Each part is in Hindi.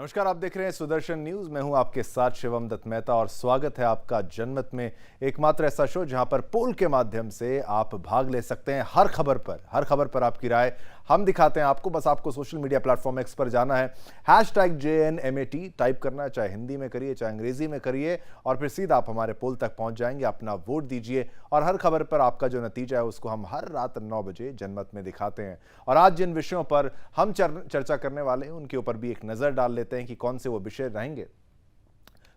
नमस्कार, आप देख रहे हैं सुदर्शन न्यूज। मैं हूं आपके साथ शिवम दत्त मेहता और स्वागत है आपका जनमत में, एकमात्र ऐसा शो जहां पर पोल के माध्यम से आप भाग ले सकते हैं हर खबर पर आपकी राय हम दिखाते हैं आपको। बस आपको सोशल मीडिया प्लेटफॉर्म एक्स पर जाना है, #JNMAT टाइप करना है, चाहे हिंदी में करिए चाहे अंग्रेजी में करिए, और फिर सीधा आप हमारे पोल तक पहुंच जाएंगे। अपना वोट दीजिए और हर खबर पर आपका जो नतीजा है उसको हम हर रात 9 बजे जनमत में दिखाते हैं। और आज जिन विषयों पर हम चर्चा करने वाले हैं उनके ऊपर भी एक नजर डाल लेते हैं कि कौन से वो विषय रहेंगे।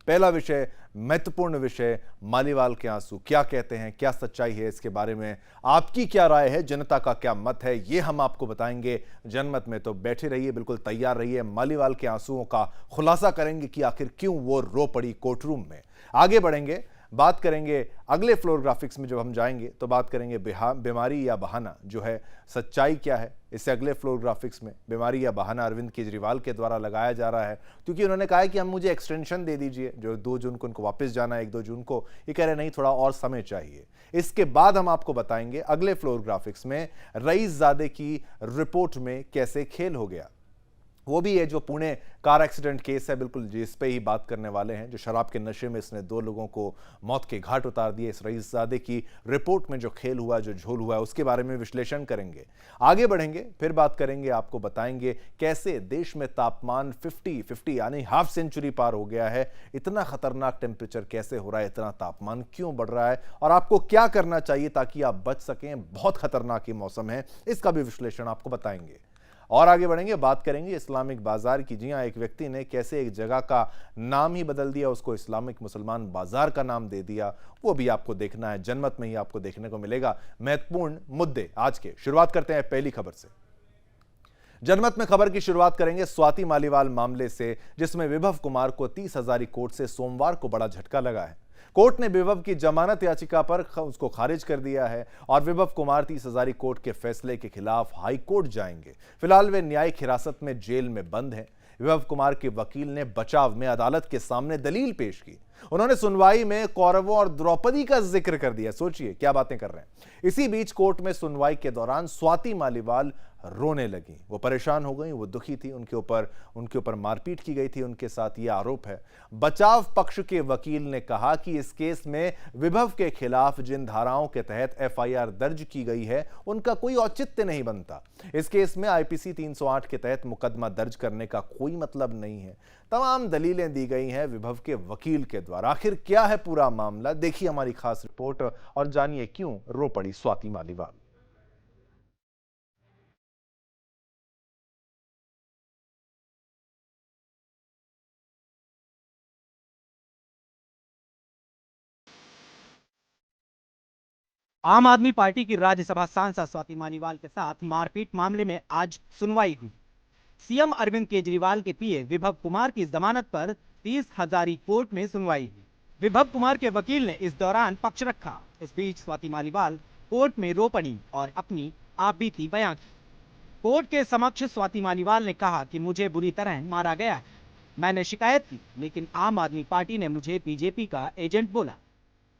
पहला विषय, महत्वपूर्ण विषय, मालीवाल के आंसू। क्या कहते हैं, क्या सच्चाई है इसके बारे में, आपकी क्या राय है, जनता का क्या मत है, ये हम आपको बताएंगे जनमत में। तो बैठे रहिए, बिल्कुल तैयार रहिए। मालीवाल के आंसुओं का खुलासा करेंगे कि आखिर क्यों वो रो पड़ी कोर्टरूम में। आगे बढ़ेंगे, बात करेंगे अगले फ्लोर ग्राफिक्स में जब हम जाएंगे तो बात करेंगे बीमारी या बहाना जो है, सच्चाई क्या है। इससे अगले फ्लोर ग्राफिक्स में बीमारी या बहाना अरविंद केजरीवाल के द्वारा लगाया जा रहा है, क्योंकि उन्होंने कहा है कि हम मुझे एक्सटेंशन दे दीजिए, जो 2 जून को उनको वापस जाना है, 1-2 जून को। ये कह रहे नहीं, थोड़ा और समय चाहिए। इसके बाद हम आपको बताएंगे अगले फ्लोर ग्राफिक्स में रईसजादे की रिपोर्ट में कैसे खेल हो गया। वो भी है जो पुणे कार एक्सीडेंट केस है, बिल्कुल जिस पे ही बात करने वाले हैं, जो शराब के नशे में इसने 2 लोगों को मौत के घाट उतार दिए। इस रईसजादे की रिपोर्ट में जो खेल हुआ, जो झोल हुआ, उसके बारे में विश्लेषण करेंगे। आगे बढ़ेंगे, फिर बात करेंगे, आपको बताएंगे कैसे देश में तापमान 50 यानी हाफ सेंचुरी पार हो गया है। इतना खतरनाक टेम्परेचर कैसे हो रहा है, इतना तापमान क्यों बढ़ रहा है, और आपको क्या करना चाहिए ताकि आप बच सकें। बहुत खतरनाक ये मौसम है, इसका भी विश्लेषण आपको बताएंगे। और आगे बढ़ेंगे, बात करेंगे इस्लामिक बाजार की। जी हां, एक व्यक्ति ने कैसे एक जगह का नाम ही बदल दिया, उसको इस्लामिक मुसलमान बाजार का नाम दे दिया। वो भी आपको देखना है, जनमत में ही आपको देखने को मिलेगा। महत्वपूर्ण मुद्दे आज के। शुरुआत करते हैं पहली खबर से। जनमत में खबर की शुरुआत करेंगे स्वाति मालीवाल मामले से, जिसमें विभव कुमार को 30 हजारी कोर्ट से सोमवार को बड़ा झटका लगा है। कोर्ट ने विभव की जमानत याचिका पर उसको खारिज कर दिया है और विभव कुमार 30 हजारी कोर्ट के फैसले के खिलाफ हाई कोर्ट जाएंगे। फिलहाल वे न्यायिक हिरासत में जेल में बंद हैं। विभव कुमार के वकील ने बचाव में अदालत के सामने दलील पेश की। उन्होंने सुनवाई में कौरवों और द्रौपदी का जिक्र कर दिया। सोचिए क्या बातें कर रहे हैं। इसी बीच कोर्ट में सुनवाई के दौरान स्वाति मालीवाल रोने लगी। वो परेशान हो गई, वो दुखी थी। उनके ऊपर मारपीट की गई थी, उनके साथ ये आरोप है। बचाव पक्ष के वकील ने कहा कि इस केस में विभव के खिलाफ जिन धाराओं के तहत एफआईआर दर्ज की गई है उनका कोई औचित्य नहीं बनता। इस केस में आईपीसी 308 के तहत मुकदमा दर्ज करने का कोई मतलब नहीं है। तमाम दलीलें दी गई हैं विभव के वकील के द्वारा। आखिर क्या है पूरा मामला, देखिए हमारी खास रिपोर्ट और जानिए क्यों रो पड़ी स्वाति मालीवाल। आम आदमी पार्टी की राज्यसभा सांसद स्वाति मालीवाल के साथ मारपीट मामले में आज सुनवाई हुई। सीएम अरविंद केजरीवाल के पीए विभव कुमार की जमानत पर 30 हजारी कोर्ट में सुनवाई हुई। विभव कुमार के वकील ने इस दौरान पक्ष रखा। इस बीच स्वाति मालीवाल कोर्ट में रो पड़ी और अपनी आपबीती बयां की। कोर्ट के समक्ष स्वाति मालीवाल ने कहा कि मुझे बुरी तरह मारा गया है। मैंने शिकायत की, लेकिन आम आदमी पार्टी ने मुझे बीजेपी का एजेंट बोला।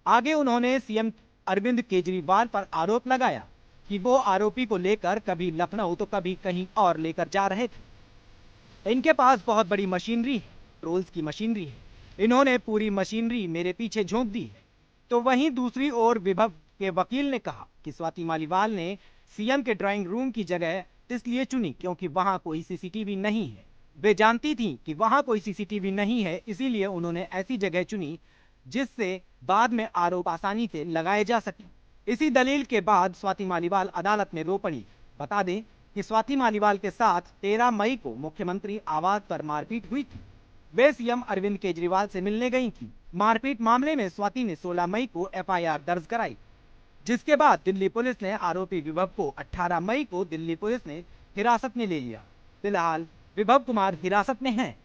आगे उन्होंने सीएम अरविंद केजरीवाल पर आरोप लगाया कि वो आरोपी को लेकर कभी लखनऊ तो कभी कहीं और लेकर जा रहे थे। इनके पास बहुत बड़ी मशीनरी है, ट्रोल्स की मशीनरी है। इन्होंने पूरी मशीनरी मेरे पीछे झोंक दी है। तो वहीं दूसरी ओर विभव के वकील ने कहा कि स्वाति मालीवाल ने सीएम के ड्राइंग रूम की जगह इसलिए चुनी क्योंकि वहां कोई सीसीटीवी नहीं है। वे जानती थी कि वहां कोई सीसीटीवी नहीं है, इसीलिए उन्होंने ऐसी जगह चुनी जिससे बाद में आरोप आसानी से लगाए जा सके। इसी दलील के बाद स्वाति मालीवाल अदालत में रो पड़ी। बता दें कि स्वाति मालीवाल के साथ 13 मई को मुख्यमंत्री आवास पर मारपीट हुई थी। वे सीएम अरविंद केजरीवाल से मिलने गई थी। मारपीट मामले में स्वाति ने 16 मई को एफआईआर दर्ज कराई, जिसके बाद दिल्ली पुलिस ने आरोपी विभव को 18 मई को दिल्ली पुलिस ने हिरासत में ले लिया। फिलहाल विभव कुमार हिरासत में हैं।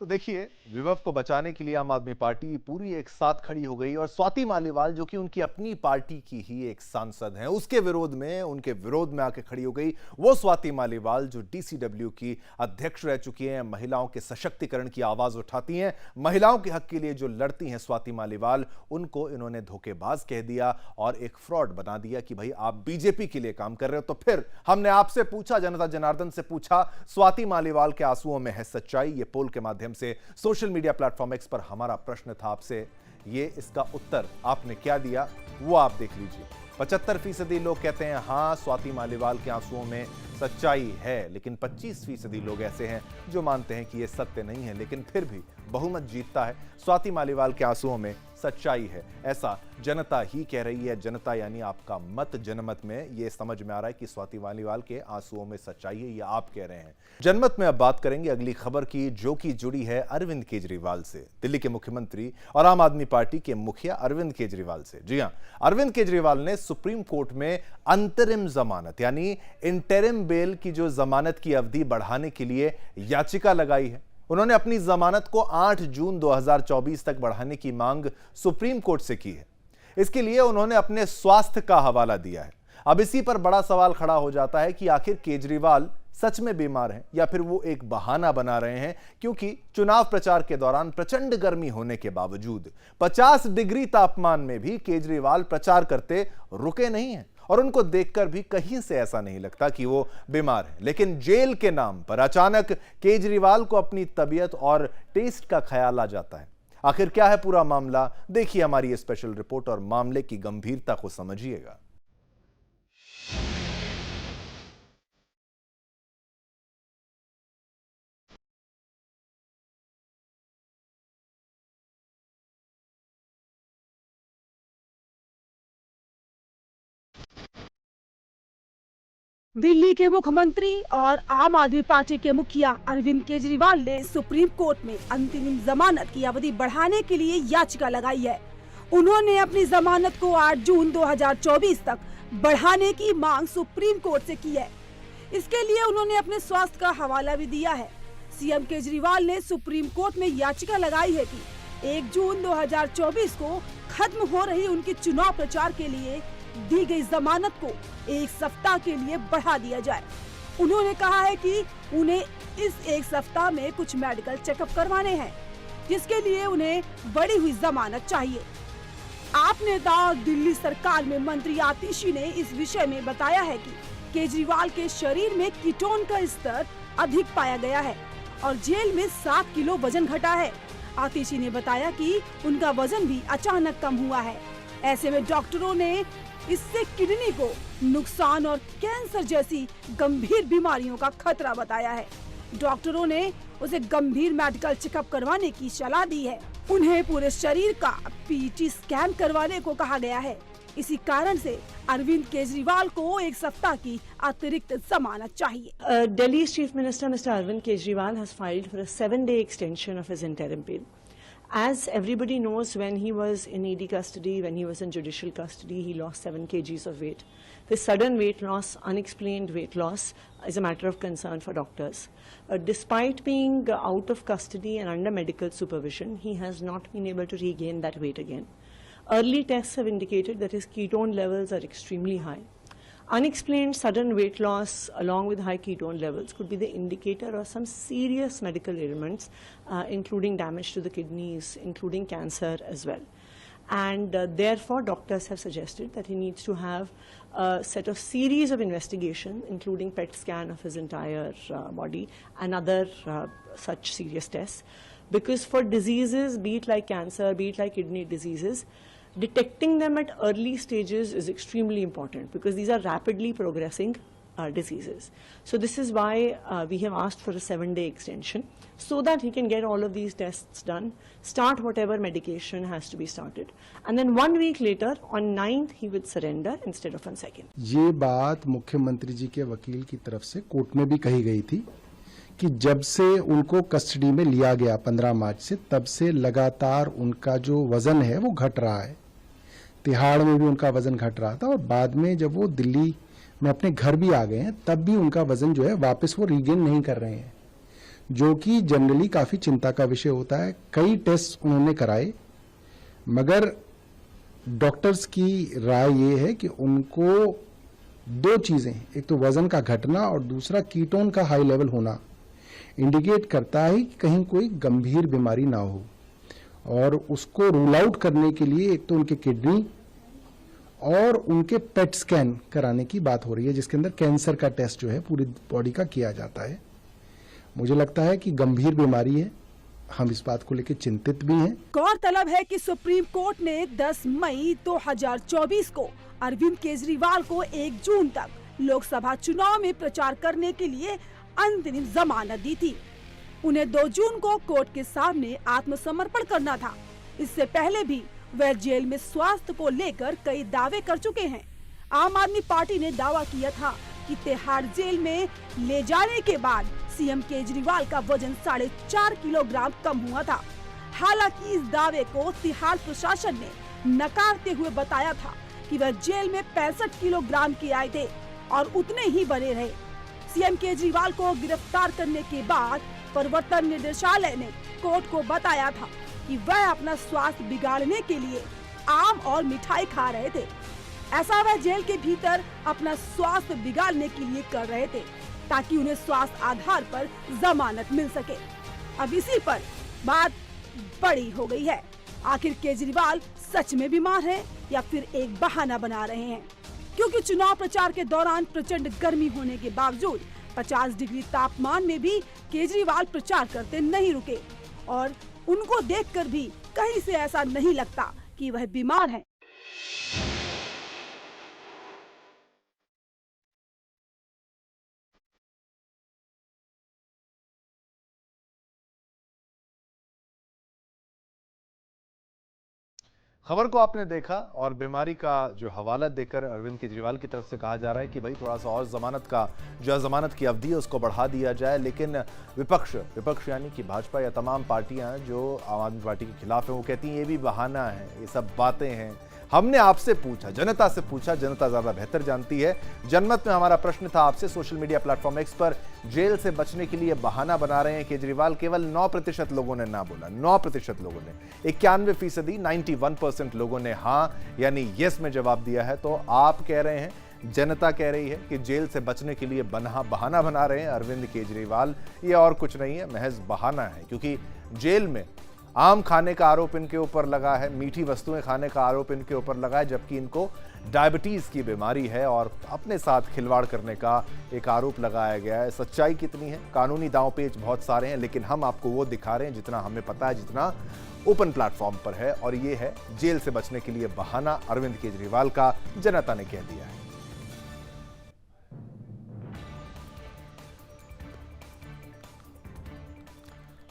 तो देखिए, विभव को बचाने के लिए आम आदमी पार्टी पूरी एक साथ खड़ी हो गई और स्वाति मालीवाल जो कि उनकी अपनी पार्टी की ही एक सांसद हैं, उसके विरोध में, उनके विरोध में आके खड़ी हो गई। वो स्वाति मालीवाल जो डीसीडब्ल्यू की अध्यक्ष रह चुकी हैं, महिलाओं के सशक्तिकरण की आवाज उठाती हैं, महिलाओं के हक के लिए जो लड़ती हैं स्वाति मालीवाल, उनको इन्होंने धोखेबाज कह दिया और एक फ्रॉड बना दिया कि भाई आप बीजेपी के लिए काम कर रहे हो। तो फिर हमने आपसे पूछा, जनता जनार्दन से पूछा, स्वाति मालीवाल के आंसुओं में है सच्चाई? ये पोल के माध्यम से सोशल मीडिया प्लेटफॉर्म एक्स पर हमारा प्रश्न था आपसे। ये इसका उत्तर आपने क्या दिया वो आप देख लीजिए। 75% लोग कहते हैं हां, स्वाति मालीवाल के आंसुओं में सच्चाई है, लेकिन 25% लोग ऐसे हैं जो मानते हैं कि यह सत्य नहीं है, लेकिन फिर भी बहुमत जीतता है। स्वाति मालीवाल के आंसुओं में सच्चाई है, ऐसा जनता ही कह रही है। जनता यानी आपका मत, जनमत में ये समझ में आ रहा है कि स्वाति मालीवाल के आंसुओं में सच्चाई है, ये आप कह रहे हैं। जनमत में अब बात करेंगे अगली खबर की, जो कि जुड़ी है अरविंद केजरीवाल से, दिल्ली के मुख्यमंत्री और आम आदमी पार्टी के मुखिया अरविंद केजरीवाल से। जी हां, अरविंद केजरीवाल ने सुप्रीम कोर्ट में अंतरिम जमानत यानी इंटरिम बेल की जो जमानत की अवधि बढ़ाने के लिए याचिका लगाई है। उन्होंने अपनी जमानत को 8 जून 2024 तक बढ़ाने की मांग सुप्रीम कोर्ट से की है। इसके लिए उन्होंने अपने स्वास्थ्य का हवाला दिया है। अब इसी पर बड़ा सवाल खड़ा हो जाता है कि आखिर केजरीवाल सच में बीमार हैं या फिर वो एक बहाना बना रहे हैं, क्योंकि चुनाव प्रचार के दौरान प्रचंड गर्मी होने के बावजूद 50 डिग्री तापमान में भी केजरीवाल प्रचार करते रुके नहीं हैं और उनको देखकर भी कहीं से ऐसा नहीं लगता कि वो बीमार हैं। लेकिन जेल के नाम पर अचानक केजरीवाल को अपनी तबीयत और टेस्ट का ख्याल आ जाता है। आखिर क्या है पूरा मामला? देखिए हमारी ये स्पेशल रिपोर्ट और मामले की गंभीरता को समझिएगा। दिल्ली के मुख्यमंत्री और आम आदमी पार्टी के मुखिया अरविंद केजरीवाल ने सुप्रीम कोर्ट में अंतरिम जमानत की अवधि बढ़ाने के लिए याचिका लगाई है। उन्होंने अपनी जमानत को 8 जून 2024 तक बढ़ाने की मांग सुप्रीम कोर्ट से की है। इसके लिए उन्होंने अपने स्वास्थ्य का हवाला भी दिया है। सीएम केजरीवाल ने सुप्रीम कोर्ट में याचिका लगाई है कि 1 जून 2024 को खत्म हो रही उनकी चुनाव प्रचार के लिए दी गई जमानत को 1 सप्ताह के लिए बढ़ा दिया जाए। उन्होंने कहा है कि उन्हें इस 1 सप्ताह में कुछ मेडिकल चेकअप करवाने हैं, जिसके लिए उन्हें बढ़ी हुई जमानत चाहिए। आप नेता और दिल्ली सरकार में मंत्री आतिशी ने इस विषय में बताया है कि केजरीवाल के शरीर में कीटोन का स्तर अधिक पाया गया है और जेल में 7 किलो वजन घटा है। आतिशी ने बताया कि उनका वजन भी अचानक कम हुआ है। ऐसे में डॉक्टरों ने इससे किडनी को नुकसान और कैंसर जैसी गंभीर बीमारियों का खतरा बताया है। डॉक्टरों ने उसे गंभीर मेडिकल चेकअप करवाने की सलाह दी है। उन्हें पूरे शरीर का पीटी स्कैन करवाने को कहा गया है। इसी कारण से अरविंद केजरीवाल को 1 सप्ताह की अतिरिक्त जमानत चाहिए। Delhi's Chief Minister Mr. Arvind Kejriwal has filed for a 7-day extension of his interim bail. As everybody knows, when he was in ED custody, when he was in judicial custody, he lost 7 kgs of weight. This sudden weight loss, unexplained weight loss, is a matter of concern for doctors. Despite being out of custody and under medical supervision, he has not been able to regain that weight again. Early tests have indicated that his ketone levels are extremely high. Unexplained sudden weight loss along with high ketone levels could be the indicator of some serious medical ailments, including damage to the kidneys, including cancer as well. And therefore, doctors have suggested that he needs to have a set of series of investigation, including PET scan of his entire body and other such serious tests. Because for diseases, be it like cancer, be it like kidney diseases, detecting them at early stages is extremely important because these are rapidly progressing diseases. So this is why we have asked for a 7-day extension so that he can get all of these tests done, start whatever medication has to be started, and then 1 week later on 9th he would surrender instead of on 2nd. ये बात मुख्यमंत्री जी के वकील की तरफ से कोर्ट में भी कही गई थी कि जब से उनको कस्टडी में लिया गया 15 मार्च से, तब से लगातार उनका जो वजन है वो घट रहा है। तिहाड़ में भी उनका वजन घट रहा था और बाद में जब वो दिल्ली में अपने घर भी आ गए हैं तब भी उनका वजन जो है वापस वो रीगेन नहीं कर रहे हैं। जो कि जनरली काफी चिंता का विषय होता है। कई टेस्ट उन्होंने कराए, मगर डॉक्टर्स की राय ये है कि उनको दो चीजें, एक तो वजन का घटना और दूसरा कीटोन का हाई लेवल होना इंडिकेट करता है कि कहीं कोई गंभीर बीमारी ना हो, और उसको रूल आउट करने के लिए एक तो उनके किडनी और उनके पेट स्कैन कराने की बात हो रही है, जिसके अंदर कैंसर का टेस्ट जो है पूरी बॉडी का किया जाता है। मुझे लगता है कि गंभीर बीमारी है, हम इस बात को लेकर चिंतित भी हैं। गौरतलब है कि सुप्रीम कोर्ट ने 10 मई 2024 को अरविंद केजरीवाल को 1 जून तक लोकसभा चुनाव में प्रचार करने के लिए अंतरिम जमानत दी थी। उन्हें 2 जून को कोर्ट के सामने आत्मसमर्पण करना था। इससे पहले भी वह जेल में स्वास्थ्य को लेकर कई दावे कर चुके हैं। आम आदमी पार्टी ने दावा किया था कि तिहाड़ जेल में ले जाने के बाद सीएम केजरीवाल का वजन 4.5 किलोग्राम कम हुआ था। हालांकि इस दावे को तिहाड़ प्रशासन ने नकारते हुए बताया था कि वह जेल में 65 किलोग्राम के आए थे और उतने ही बने रहे। सीएम केजरीवाल को गिरफ्तार करने के बाद प्रवर्तन निदेशालय ने कोर्ट को बताया था कि वह अपना स्वास्थ्य बिगाड़ने के लिए आम और मिठाई खा रहे थे। ऐसा वह जेल के भीतर अपना स्वास्थ्य बिगाड़ने के लिए कर रहे थे ताकि उन्हें स्वास्थ्य आधार पर जमानत मिल सके। अब इसी पर बात बड़ी हो गई है। आखिर केजरीवाल सच में बीमार है या फिर एक बहाना बना रहे हैं? क्योंकि चुनाव प्रचार के दौरान प्रचंड गर्मी होने के बावजूद 50 डिग्री तापमान में भी केजरीवाल प्रचार करते नहीं रुके और उनको देखकर भी कहीं से ऐसा नहीं लगता कि वह बीमार हैं। खबर को आपने देखा और बीमारी का जो हवाला देकर अरविंद केजरीवाल की तरफ से कहा जा रहा है कि भाई थोड़ा सा और जमानत का जो जमानत की अवधि है उसको बढ़ा दिया जाए, लेकिन विपक्ष यानी कि भाजपा या तमाम पार्टियां जो आम आदमी पार्टी के खिलाफ हैं वो कहती हैं ये भी बहाना है, ये सब बातें हैं। हमने आपसे पूछा, जनता से पूछा, जनता ज्यादा बेहतर जानती है। जनमत में हमारा प्रश्न था आपसे, सोशल मीडिया प्लेटफॉर्म एक्स पर जेल से बचने के लिए बहाना बना रहे हैं केजरीवाल। केवल 9% लोगों ने ना बोला, 9% लोगों ने, 91% 91% लोगों ने हाँ यानी यस में जवाब दिया है। तो आप कह रहे हैं, जनता कह रही है कि जेल से बचने के लिए बहाना बना रहे हैं अरविंद केजरीवाल। ये और कुछ नहीं है, महज बहाना है, क्योंकि जेल में आम खाने का आरोप इनके ऊपर लगा है, मीठी वस्तुएं खाने का आरोप इनके ऊपर लगा है, जबकि इनको डायबिटीज की बीमारी है और अपने साथ खिलवाड़ करने का एक आरोप लगाया गया है। सच्चाई कितनी है, कानूनी दांवपेच बहुत सारे हैं, लेकिन हम आपको वो दिखा रहे हैं जितना हमें पता है, जितना ओपन प्लेटफॉर्म पर है, और ये है जेल से बचने के लिए बहाना अरविंद केजरीवाल का। जनता ने कह दिया है।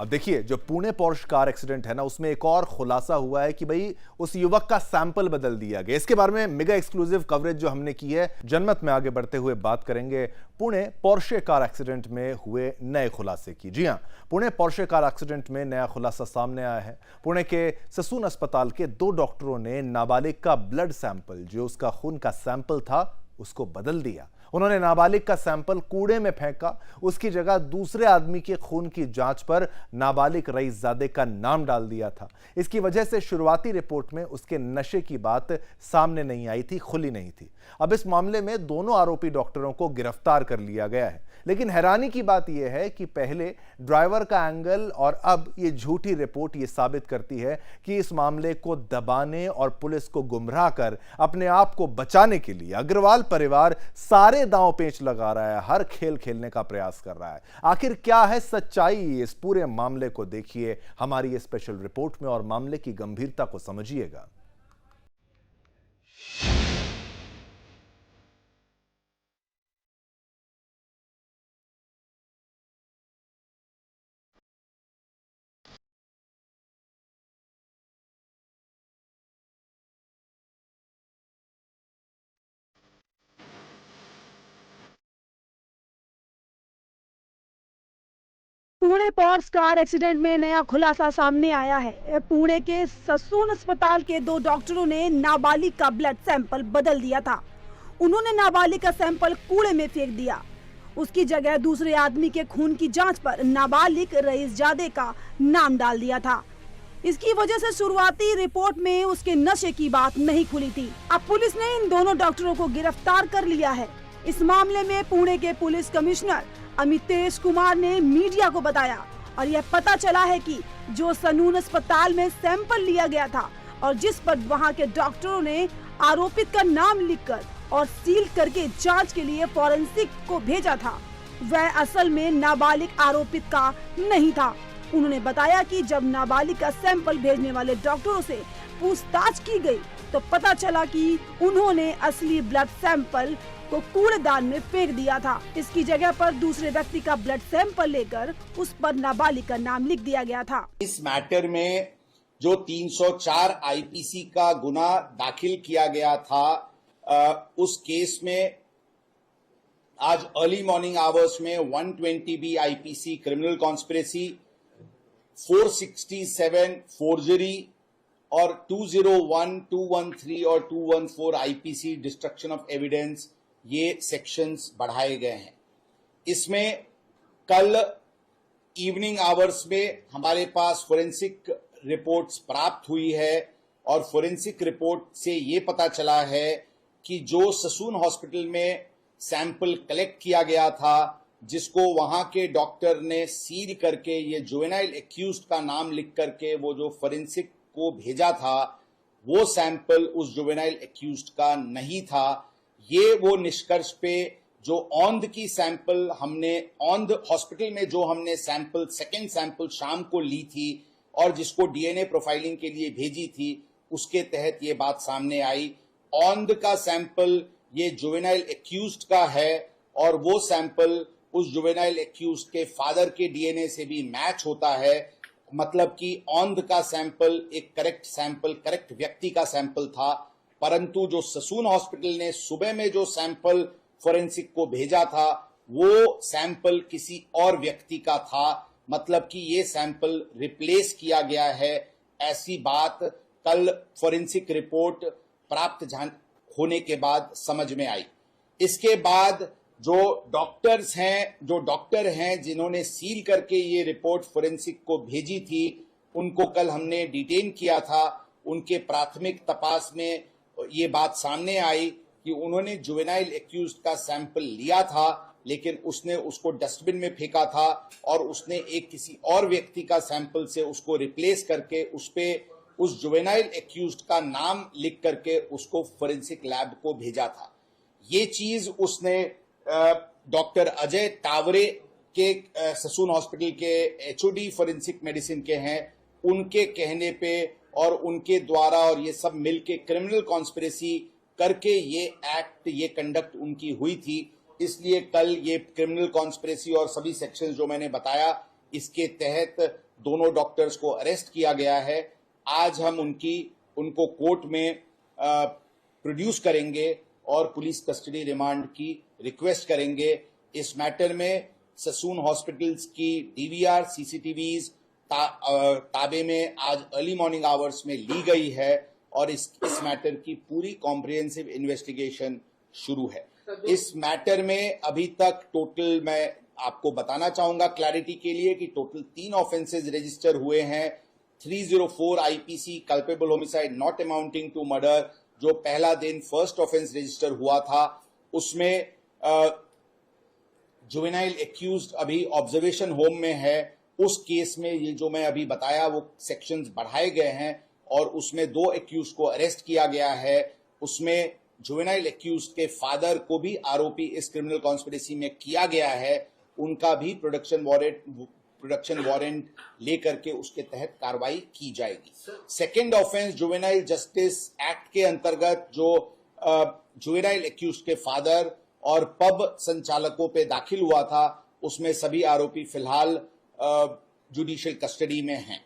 अब देखिए, जो पुणे पोर्श कार एक्सीडेंट है ना, उसमें एक और खुलासा हुआ है कि भाई उस युवक का सैंपल बदल दिया गया। इसके बारे में मेगा एक्सक्लूसिव कवरेज जो हमने की है, जनमत में आगे बढ़ते हुए बात करेंगे पुणे पोर्शे कार एक्सीडेंट में हुए नए खुलासे की। जी हां, पुणे पोर्शे कार एक्सीडेंट में नया खुलासा सामने आया है। पुणे के ससून अस्पताल के 2 डॉक्टरों ने नाबालिग का ब्लड सैंपल, जो उसका खून का सैंपल था, उसको बदल दिया। उन्होंने नाबालिग का सैंपल कूड़े में फेंका, उसकी जगह दूसरे आदमी के खून की जांच पर नाबालिग रईसजादे का नाम डाल दिया था। इसकी वजह से शुरुआती रिपोर्ट में उसके नशे की बात सामने नहीं आई थी, खुली नहीं थी। अब इस मामले में दोनों आरोपी डॉक्टरों को गिरफ्तार कर लिया गया है, लेकिन हैरानी की बात यह है कि पहले ड्राइवर का एंगल और अब ये झूठी रिपोर्ट ये साबित करती है कि इस मामले को दबाने और पुलिस को गुमराह कर अपने आप को बचाने के लिए अग्रवाल परिवार सारे दांव पेच लगा रहा है, हर खेल खेलने का प्रयास कर रहा है। आखिर क्या है सच्चाई इस पूरे मामले को देखिए हमारी ये स्पेशल रिपोर्ट में और मामले की गंभीरता को समझिएगा। पुणे पोर्श कार एक्सीडेंट में नया खुलासा सामने आया है। पुणे के ससून अस्पताल के 2 डॉक्टरों ने नाबालिग का ब्लड सैंपल बदल दिया था। उन्होंने नाबालिग का सैंपल कूड़े में फेंक दिया। उसकी जगह दूसरे आदमी के खून की जांच पर नाबालिग रईसजादे का नाम डाल दिया था। इसकी वजह से शुरुआती रिपोर्ट में उसके नशे की बात नहीं खुली थी। अब पुलिस ने इन दोनों डॉक्टरों को गिरफ्तार कर लिया है। इस मामले में पुणे के पुलिस कमिश्नर अमितेश कुमार ने मीडिया को बताया और यह पता चला है कि जो सनून अस्पताल में सैंपल लिया गया था और जिस पर वहां के डॉक्टरों ने आरोपित का नाम लिखकर और सील करके जांच के लिए फॉरेंसिक को भेजा था, वह असल में नाबालिग आरोपित का नहीं था। उन्होंने बताया कि जब नाबालिग का सैंपल भेजने वाले डॉक्टरों से पूछताछ की गई तो पता चला कि उन्होंने असली ब्लड सैंपल को कूड़ेदान में फेंक दिया था। इसकी जगह पर दूसरे व्यक्ति का ब्लड सैंपल लेकर उस पर नाबालिग का नाम लिख दिया गया था। इस मैटर में जो 304 आईपीसी का गुना दाखिल किया गया था, उस केस में आज अर्ली मॉर्निंग आवर्स में 120 B IPC criminal conspiracy, 467 forgery और 201, 213 और 214 आईपीसी डिस्ट्रक्शन ऑफ एविडेंस, ये सेक्शंस बढ़ाए गए हैं। इसमें कल इवनिंग आवर्स में हमारे पास फोरेंसिक रिपोर्ट्स प्राप्त हुई है और फोरेंसिक रिपोर्ट से ये पता चला है कि जो ससून हॉस्पिटल में सैंपल कलेक्ट किया गया था, जिसको वहां के डॉक्टर ने सील करके ये जुवेनाइल एक्यूज्ड का नाम लिख करके वो जो फोरेंसिक को भेजा था, वो सैंपल उस जुवेनाइल एक्यूज्ड का नहीं था। ये वो निष्कर्ष पे जो औंध की सैंपल हमने औंध हॉस्पिटल में जो हमने सैंपल सेकेंड सैंपल शाम को ली थी और जिसको डीएनए प्रोफाइलिंग के लिए भेजी थी, उसके तहत ये बात सामने आई। औंध का सैंपल ये जुवेनाइल एक्यूज्ड का है और वो सैंपल उस जुवेनाइल एक्यूज्ड के फादर के डीएनए से भी मैच होता है। मतलब कि औंध का सैंपल एक करेक्ट व्यक्ति का सैंपल था, परंतु जो ससून हॉस्पिटल ने सुबह में जो सैंपल फोरेंसिक को भेजा था, वो सैंपल किसी और व्यक्ति का था। मतलब कि ये सैंपल रिप्लेस किया गया है, ऐसी बात कल फोरेंसिक रिपोर्ट प्राप्त होने के बाद समझ में आई। इसके बाद जो डॉक्टर हैं जिन्होंने सील करके ये रिपोर्ट फोरेंसिक को भेजी थी, उनको कल हमने डिटेन किया था। उनके प्राथमिक तपास में ये बात सामने आई कि उन्होंने जुवेनाइल एक्यूज्ड का सैंपल लिया था, लेकिन उसने उसको डस्टबिन में फेंका था और उसने एक किसी और व्यक्ति का सैंपल से उसको रिप्लेस करके उस जुवेनाइल एक्यूज्ड का नाम लिख करके उसको फोरेंसिक लैब को भेजा था। ये चीज उसने डॉक्टर अजय टावरे के ससून हॉस्पिटल के एचओडी फोरेंसिक मेडिसिन के हैं, उनके कहने पे और उनके द्वारा और ये सब मिलके क्रिमिनल कॉन्स्पिरेसी करके ये कंडक्ट उनकी हुई थी। इसलिए कल ये क्रिमिनल कॉन्स्पिरेसी और सभी सेक्शंस जो मैंने बताया, इसके तहत दोनों डॉक्टर्स को अरेस्ट किया गया है। आज हम उनको कोर्ट में प्रोड्यूस करेंगे और पुलिस कस्टडी रिमांड की रिक्वेस्ट करेंगे। इस मैटर में ससून हॉस्पिटल्स की डीवीआर सीसीटीवीज ताबे में आज अर्ली मॉर्निंग आवर्स में ली गई है और इस मैटर की पूरी कॉम्प्रिहेंसिव इन्वेस्टिगेशन शुरू है। इस मैटर में अभी तक टोटल, मैं आपको बताना चाहूंगा क्लैरिटी के लिए, कि टोटल 3 ऑफेंसेज रजिस्टर हुए हैं। 304 IPC culpable homicide not amounting to murder, जो पहला दिन फर्स्ट ऑफेंस रजिस्टर हुआ था, उसमें जुवेनाइल एक्यूज्ड अभी ऑब्जर्वेशन होम में है। उस केस में ये जो मैं अभी बताया वो सेक्शंस बढ़ाए गए हैं और उसमें 2 एक्यूज्ड को अरेस्ट किया गया है। उसमें जुवेनाइल एक्यूज्ड के फादर को भी आरोपी इस क्रिमिनल कॉन्स्पिरेसी में किया गया है, उनका भी प्रोडक्शन वारंट लेकर के उसके तहत कार्रवाई की जाएगी। Second offence juvenile justice act के अंतर्गत जो जुवेनाइल एक्यूज्ड के फादर और पब संचालकों पे दाखिल हुआ था, उसमें सभी आरोपी फिलहाल जुडिशियल कस्टडी में हैं।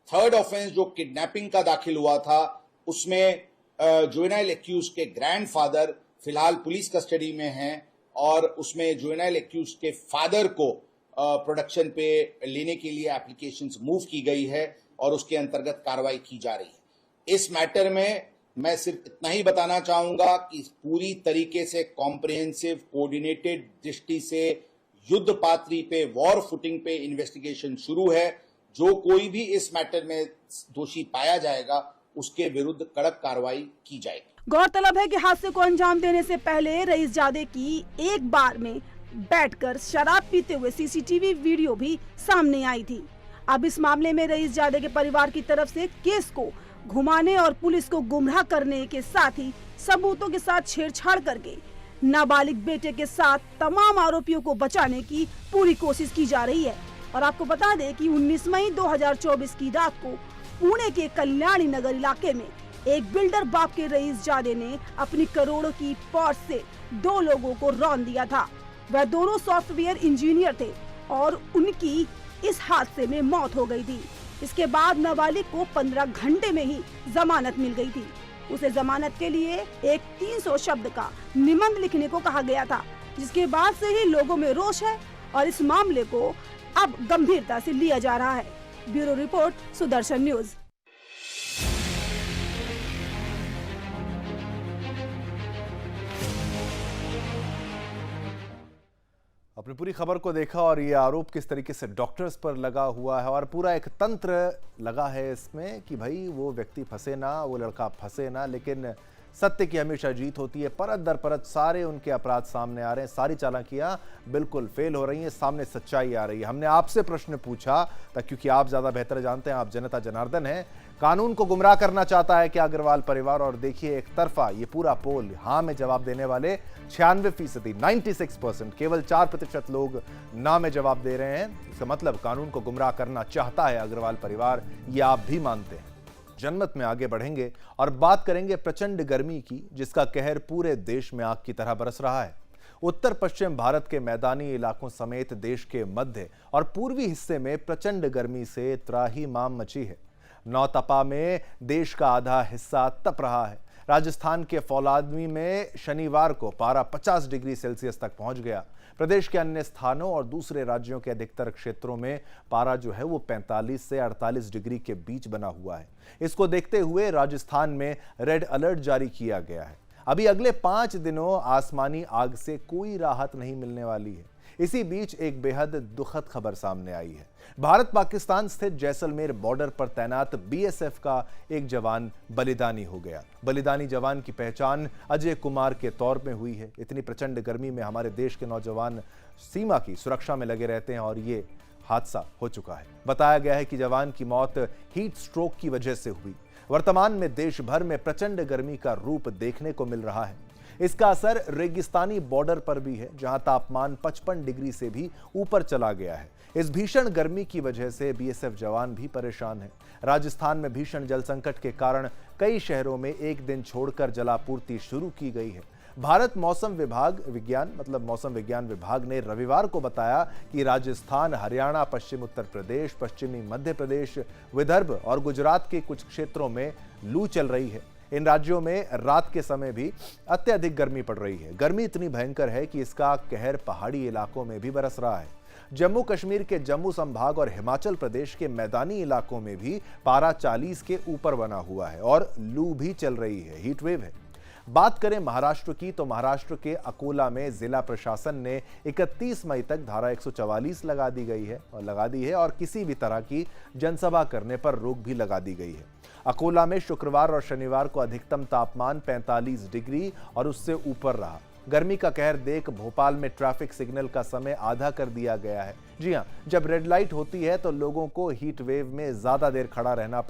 थर्ड ऑफेंस जो किडनैपिंग का दाखिल हुआ था, उसमें जुवेनाइल एक्यूज्ड के ग्रैंडफादर फिलहाल पुलिस कस्टडी में हैं और उसमें जुवेनाइल एक्यूज्ड के फादर को प्रोडक्शन पे लेने के लिए एप्लीकेशंस मूव की गई है और उसके अंतर्गत कार्रवाई की जा रही है। इस मैटर में मैं सिर्फ इतना ही बताना चाहूंगा कि पूरी तरीके से कॉम्प्रिहेंसिव कोऑर्डिनेटेड दृष्टि से युद्ध पात्री पे, वॉर फुटिंग पे इन्वेस्टिगेशन शुरू है। जो कोई भी इस मैटर में दोषी पाया जाएगा उसके विरुद्ध कड़क कार्रवाई की जाएगी। गौरतलब है कि हादसे को अंजाम देने से पहले रईसजादे की एक बार में बैठकर शराब पीते हुए सीसीटीवी वीडियो भी सामने आई थी। अब इस मामले में रईसजादे के परिवार की तरफ से केस को घुमाने और पुलिस को गुमराह करने के साथ ही सबूतों के साथ छेड़छाड़ करके नाबालिग बेटे के साथ तमाम आरोपियों को बचाने की पूरी कोशिश की जा रही है। और आपको बता दें कि 19 मई 2024 की रात को पुणे के कल्याणी नगर इलाके में एक बिल्डर बाप के रईसजादे ने अपनी करोड़ों की पॉर्श से 2 लोगों को रौंद दिया था। वह दोनों सॉफ्टवेयर इंजीनियर थे और उनकी इस हादसे में मौत हो गई थी। इसके बाद नाबालिग को 15 घंटे में ही जमानत मिल गई थी। उसे जमानत के लिए एक 300 शब्द का निबंध लिखने को कहा गया था, जिसके बाद से ही लोगों में रोष है और इस मामले को अब गंभीरता से लिया जा रहा है। Bureau report, Sudarshan news. अपनी पूरी खबर को देखा और ये आरोप किस तरीके से डॉक्टर्स पर लगा हुआ है और पूरा एक तंत्र लगा है इसमें कि भाई वो व्यक्ति फंसे ना, वो लड़का फंसे ना, लेकिन सत्य की हमेशा जीत होती है। परत दर परत सारे उनके अपराध सामने आ रहे हैं, सारी चालाकियां बिल्कुल फेल हो रही हैं, सामने सच्चाई आ रही है। हमने आपसे प्रश्न पूछा था क्योंकि आप ज्यादा बेहतर जानते हैं, आप जनता जनार्दन हैं। कानून को गुमराह करना चाहता है क्या अग्रवाल परिवार? और देखिए एक तरफा ये पूरा पोल, हाँ में जवाब देने वाले 96%, 96%, केवल 4% लोग ना में जवाब दे रहे हैं। इसका मतलब कानून को गुमराह करना चाहता है अग्रवाल परिवार, ये आप भी मानते हैं। जनमत में आगे बढ़ेंगे और बात करेंगे प्रचंड गर्मी की, जिसका कहर पूरे देश में आग की तरह बरस रहा है। उत्तर पश्चिम भारत के मैदानी इलाकों समेत देश के मध्य और पूर्वी हिस्से में प्रचंड गर्मी से त्राहिमाम मची है। नौतपा में देश का आधा हिस्सा तप रहा है। राजस्थान के फौलादवी में शनिवार को पारा 50 डिग्री सेल्सियस तक पहुंच गया। प्रदेश के अन्य स्थानों और दूसरे राज्यों के अधिकतर क्षेत्रों में पारा जो है वो 45 से 48 डिग्री के बीच बना हुआ है। इसको देखते हुए राजस्थान में रेड अलर्ट जारी किया गया है। अभी अगले 5 दिनों आसमानी आग से कोई राहत नहीं मिलने वाली है। इसी बीच एक बेहद दुखद खबर सामने आई है। भारत पाकिस्तान स्थित जैसलमेर बॉर्डर पर तैनात बीएसएफ का एक जवान बलिदानी हो गया। बलिदानी जवान की पहचान अजय कुमार के तौर में हुई है। इतनी प्रचंड गर्मी में हमारे देश के नौजवान सीमा की सुरक्षा में लगे रहते हैं और ये हादसा हो चुका है। बताया गया है कि जवान की मौत हीट स्ट्रोक की वजह से हुई। वर्तमान में देश भर में प्रचंड गर्मी का रूप देखने को मिल रहा है। इसका असर रेगिस्तानी बॉर्डर पर भी है, जहां तापमान 55 डिग्री से भी ऊपर चला गया है। इस भीषण गर्मी की वजह से बीएसएफ जवान भी परेशान हैं। राजस्थान में भीषण जल संकट के कारण कई शहरों में एक दिन छोड़कर जलापूर्ति शुरू की गई है। भारत मौसम विज्ञान विभाग ने रविवार को बताया कि राजस्थान, हरियाणा, पश्चिम उत्तर प्रदेश, पश्चिमी मध्य प्रदेश, विदर्भ और गुजरात के कुछ क्षेत्रों में लू चल रही है। इन राज्यों में रात के समय भी अत्यधिक गर्मी पड़ रही है। गर्मी इतनी भयंकर है कि इसका कहर पहाड़ी इलाकों में भी बरस रहा है। जम्मू कश्मीर के जम्मू संभाग और हिमाचल प्रदेश के मैदानी इलाकों में भी पारा 40 के ऊपर बना हुआ है और लू भी चल रही है, हीट वेव है। बात करें महाराष्ट्र की तो महाराष्ट्र के अकोला में जिला प्रशासन ने 31 मई तक धारा 144 लगा दी है और किसी भी तरह की जनसभा करने पर रोक भी लगा दी गई है। अकोला में शुक्रवार और शनिवार को अधिकतम तापमान 45 डिग्री और उससे ऊपर रहा। गर्मी का कहर देख भोपाल में ट्रैफिक सिग्नल का समय आधा कर दिया गया है। जी हां, जब रेड लाइट होती है तो लोगों को हीट वेव में ज्यादा देर खड़ा रहना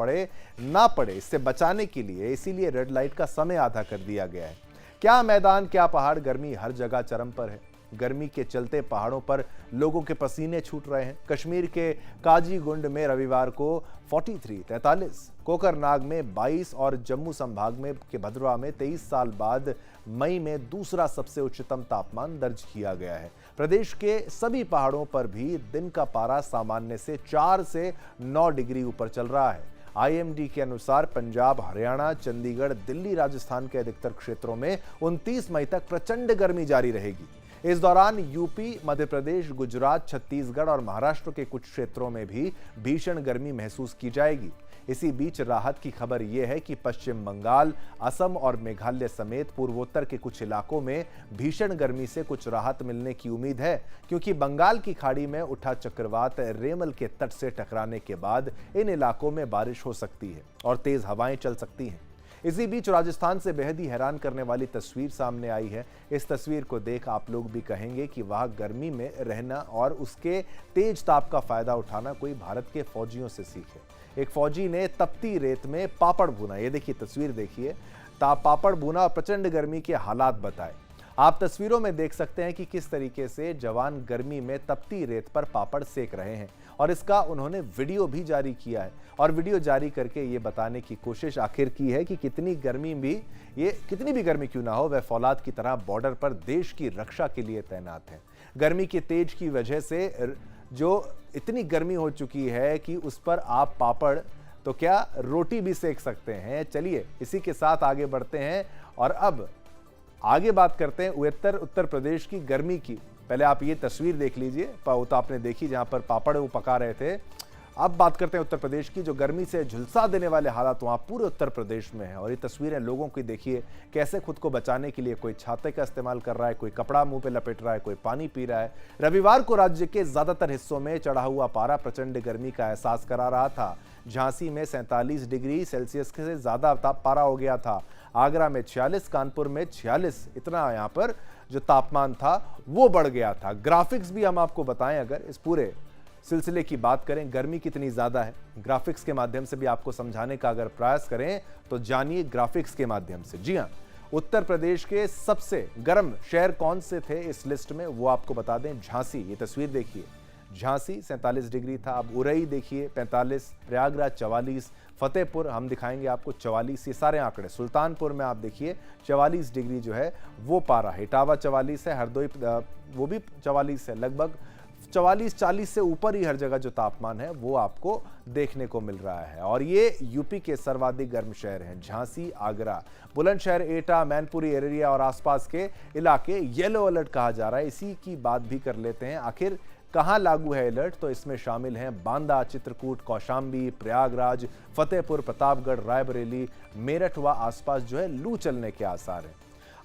ना पड़े इससे बचाने के लिए, इसीलिए रेड लाइट का समय आधा कर दिया गया है। क्या मैदान, क्या पहाड़, गर्मी हर जगह चरम पर है। गर्मी के चलते पहाड़ों पर लोगों के पसीने छूट रहे हैं। कश्मीर के काजीगुंड में रविवार को 43, कोकरनाग में 22 और जम्मू संभाग में के भद्रवा में 23 साल बाद मई में दूसरा सबसे उच्चतम तापमान दर्ज किया गया है। प्रदेश के सभी पहाड़ों पर भी दिन का पारा सामान्य से 4 से 9 डिग्री ऊपर चल रहा है। आईएमडी के अनुसार पंजाब, हरियाणा, चंडीगढ़, दिल्ली, राजस्थान के अधिकतर क्षेत्रों में 29 मई तक प्रचंड गर्मी जारी रहेगी। इस दौरान यूपी, मध्य प्रदेश, गुजरात, छत्तीसगढ़ और महाराष्ट्र के कुछ क्षेत्रों में भी भीषण गर्मी महसूस की जाएगी। इसी बीच राहत की खबर यह है कि पश्चिम बंगाल, असम और मेघालय समेत पूर्वोत्तर के कुछ इलाकों में भीषण गर्मी से कुछ राहत मिलने की उम्मीद है, क्योंकि बंगाल की खाड़ी में उठा चक्रवात रेमल के तट से टकराने के बाद इन इलाकों में बारिश हो सकती है और तेज हवाएं चल सकती हैं। इसी बीच राजस्थान से बेहद ही हैरान करने वाली तस्वीर सामने आई है। इस तस्वीर को देख आप लोग भी कहेंगे कि वह गर्मी में रहना और उसके तेज ताप का फायदा उठाना कोई भारत के फौजियों से सीखे। एक फौजी ने तपती रेत में पापड़ भुना, ये देखिए तस्वीर देखिए, पापड़ भुना और प्रचंड गर्मी के हालात बताए। आप तस्वीरों में देख सकते हैं कि किस तरीके से जवान गर्मी में तपती रेत पर पापड़ सेक रहे हैं और इसका उन्होंने वीडियो भी जारी किया है और वीडियो जारी करके ये बताने की कोशिश आखिर की है कि कितनी भी गर्मी क्यों ना हो, वह फौलाद की तरह बॉर्डर पर देश की रक्षा के लिए तैनात हैं। गर्मी के तेज की वजह से जो इतनी गर्मी हो चुकी है कि उस पर आप पापड़ तो क्या रोटी भी सेक सकते हैं। चलिए इसी के साथ आगे बढ़ते हैं और अब आगे बात करते हैं उत्तर प्रदेश की गर्मी की। पहले आप ये तस्वीर देख लीजिए, तो आपने देखी जहां पर पापड़ वो पका रहे थे। अब बात करते हैं उत्तर प्रदेश की, जो गर्मी से झुलसा देने वाले हालात वहां पूरे उत्तर प्रदेश में है। और ये तस्वीरें लोगों की देखिए, कैसे खुद को बचाने के लिए कोई छाते का इस्तेमाल कर रहा है, कोई कपड़ा मुंह पे लपेट रहा है, कोई पानी पी रहा है। रविवार को राज्य के ज्यादातर हिस्सों में चढ़ा हुआ पारा प्रचंड गर्मी का एहसास करा रहा था। झांसी में 47 डिग्री सेल्सियस से ज्यादा पारा हो गया था। आगरा में 46, कानपुर में 46, इतना यहाँ पर जो तापमान था वो बढ़ गया था। ग्राफिक्स भी हम आपको बताएं, अगर इस पूरे सिलसिले की बात करें, गर्मी कितनी ज्यादा है, ग्राफिक्स के माध्यम से भी आपको समझाने का अगर प्रयास करें तो जानिए ग्राफिक्स के माध्यम से। जी हां, उत्तर प्रदेश के सबसे गर्म शहर कौन से थे इस लिस्ट में, वो आपको बता दें। झांसी, ये तस्वीर देखिए, झांसी 47 डिग्री था। अब उरई देखिए 45, प्रयागराज 44, फतेहपुर हम दिखाएंगे आपको 44, ये सारे आंकड़े। सुल्तानपुर में आप देखिए 44 डिग्री जो है वो पारा है। इटावा 44 है, हरदोई वो भी 44 है। लगभग 44-40 से ऊपर ही हर जगह जो तापमान है वो आपको देखने को मिल रहा है। और ये यूपी के सर्वाधिक गर्म शहर हैं, झांसी, आगरा, बुलंदशहर, एटा, मैनपुरी एरिया और आसपास के इलाके येलो अलर्ट कहा जा रहा है। इसी की बात भी कर लेते हैं, आखिर कहां लागू है अलर्ट, तो इसमें शामिल हैं बांदा, चित्रकूट, कौशाम्बी, प्रयागराज, फतेहपुर, प्रतापगढ़, रायबरेली, मेरठ व आसपास जो है लू चलने के आसार हैं।